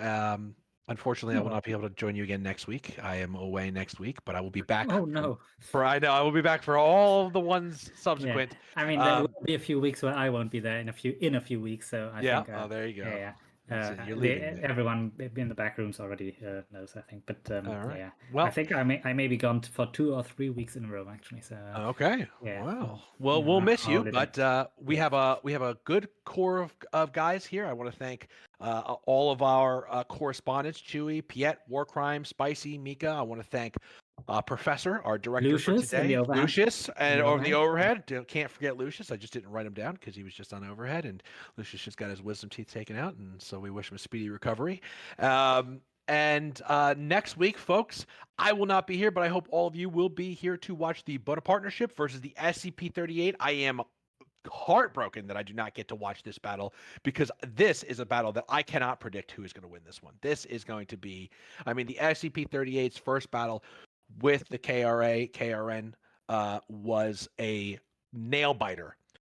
Unfortunately, I will not be able to join you again next week. I am away next week, but I will be back. Oh no! I will be back for all of the ones subsequent. Yeah. I mean, there will be a few weeks where I won't be there in a few weeks. So I think. Oh, there you go. Yeah. You're leaving. Everyone in the back rooms already knows, I think. But all right. yeah, well, I think I may be gone for 2 or 3 weeks in a row actually. So okay. Yeah. Well, we'll miss you, but we have a good core of guys here. I want to thank all of our correspondents: Chewy, Piet, War Crime, Spicy, Mika. I want to thank Professor, our director Lucius for today, Lucius, and over the overhead. Can't forget Lucius. I just didn't write him down because he was just on overhead, and Lucius just got his wisdom teeth taken out, and so we wish him a speedy recovery. And next week, folks, I will not be here, but I hope all of you will be here to watch the Buddha Partnership versus the SCP-38. I am heartbroken that I do not get to watch this battle, because this is a battle that I cannot predict who is going to win this one. This is going to be, I mean, the SCP-38's first battle with the KRN was a nail biter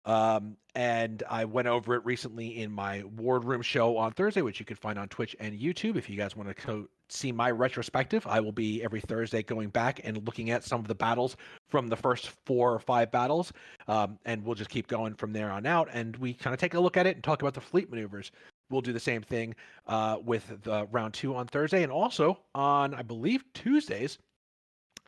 And I went over it recently in my Wardroom show on Thursday, which you can find on Twitch and YouTube. If you guys want to see my retrospective, I will be every Thursday going back and looking at some of the battles from the first 4 or 5 battles. And we'll just keep going from there on out. And we kind of take a look at it and talk about the fleet maneuvers. We'll do the same thing with the round 2 on Thursday, and also on, I believe, Tuesdays.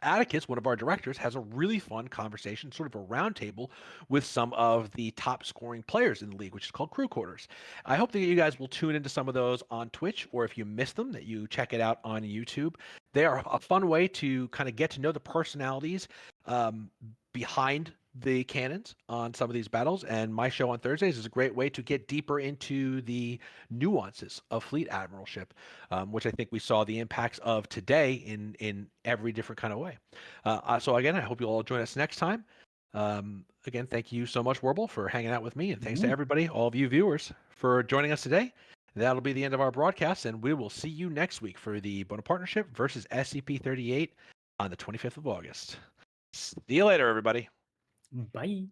Atticus, one of our directors, has a really fun conversation, sort of a roundtable with some of the top scoring players in the league, which is called Crew Quarters. I hope that you guys will tune into some of those on Twitch, or if you miss them, that you check it out on YouTube. They are a fun way to kind of get to know the personalities behind the cannons on some of these battles, and my show on Thursdays is a great way to get deeper into the nuances of fleet admiralship, which I think we saw the impacts of today in every different kind of way. So again, I hope you all join us next time. Again, thank you so much, Warble, for hanging out with me, and thanks to everybody, all of you viewers, for joining us today. That'll be the end of our broadcast, and we will see you next week for the Bona Partnership versus SCP-38 on the 25th of August. See you later, everybody. Bye.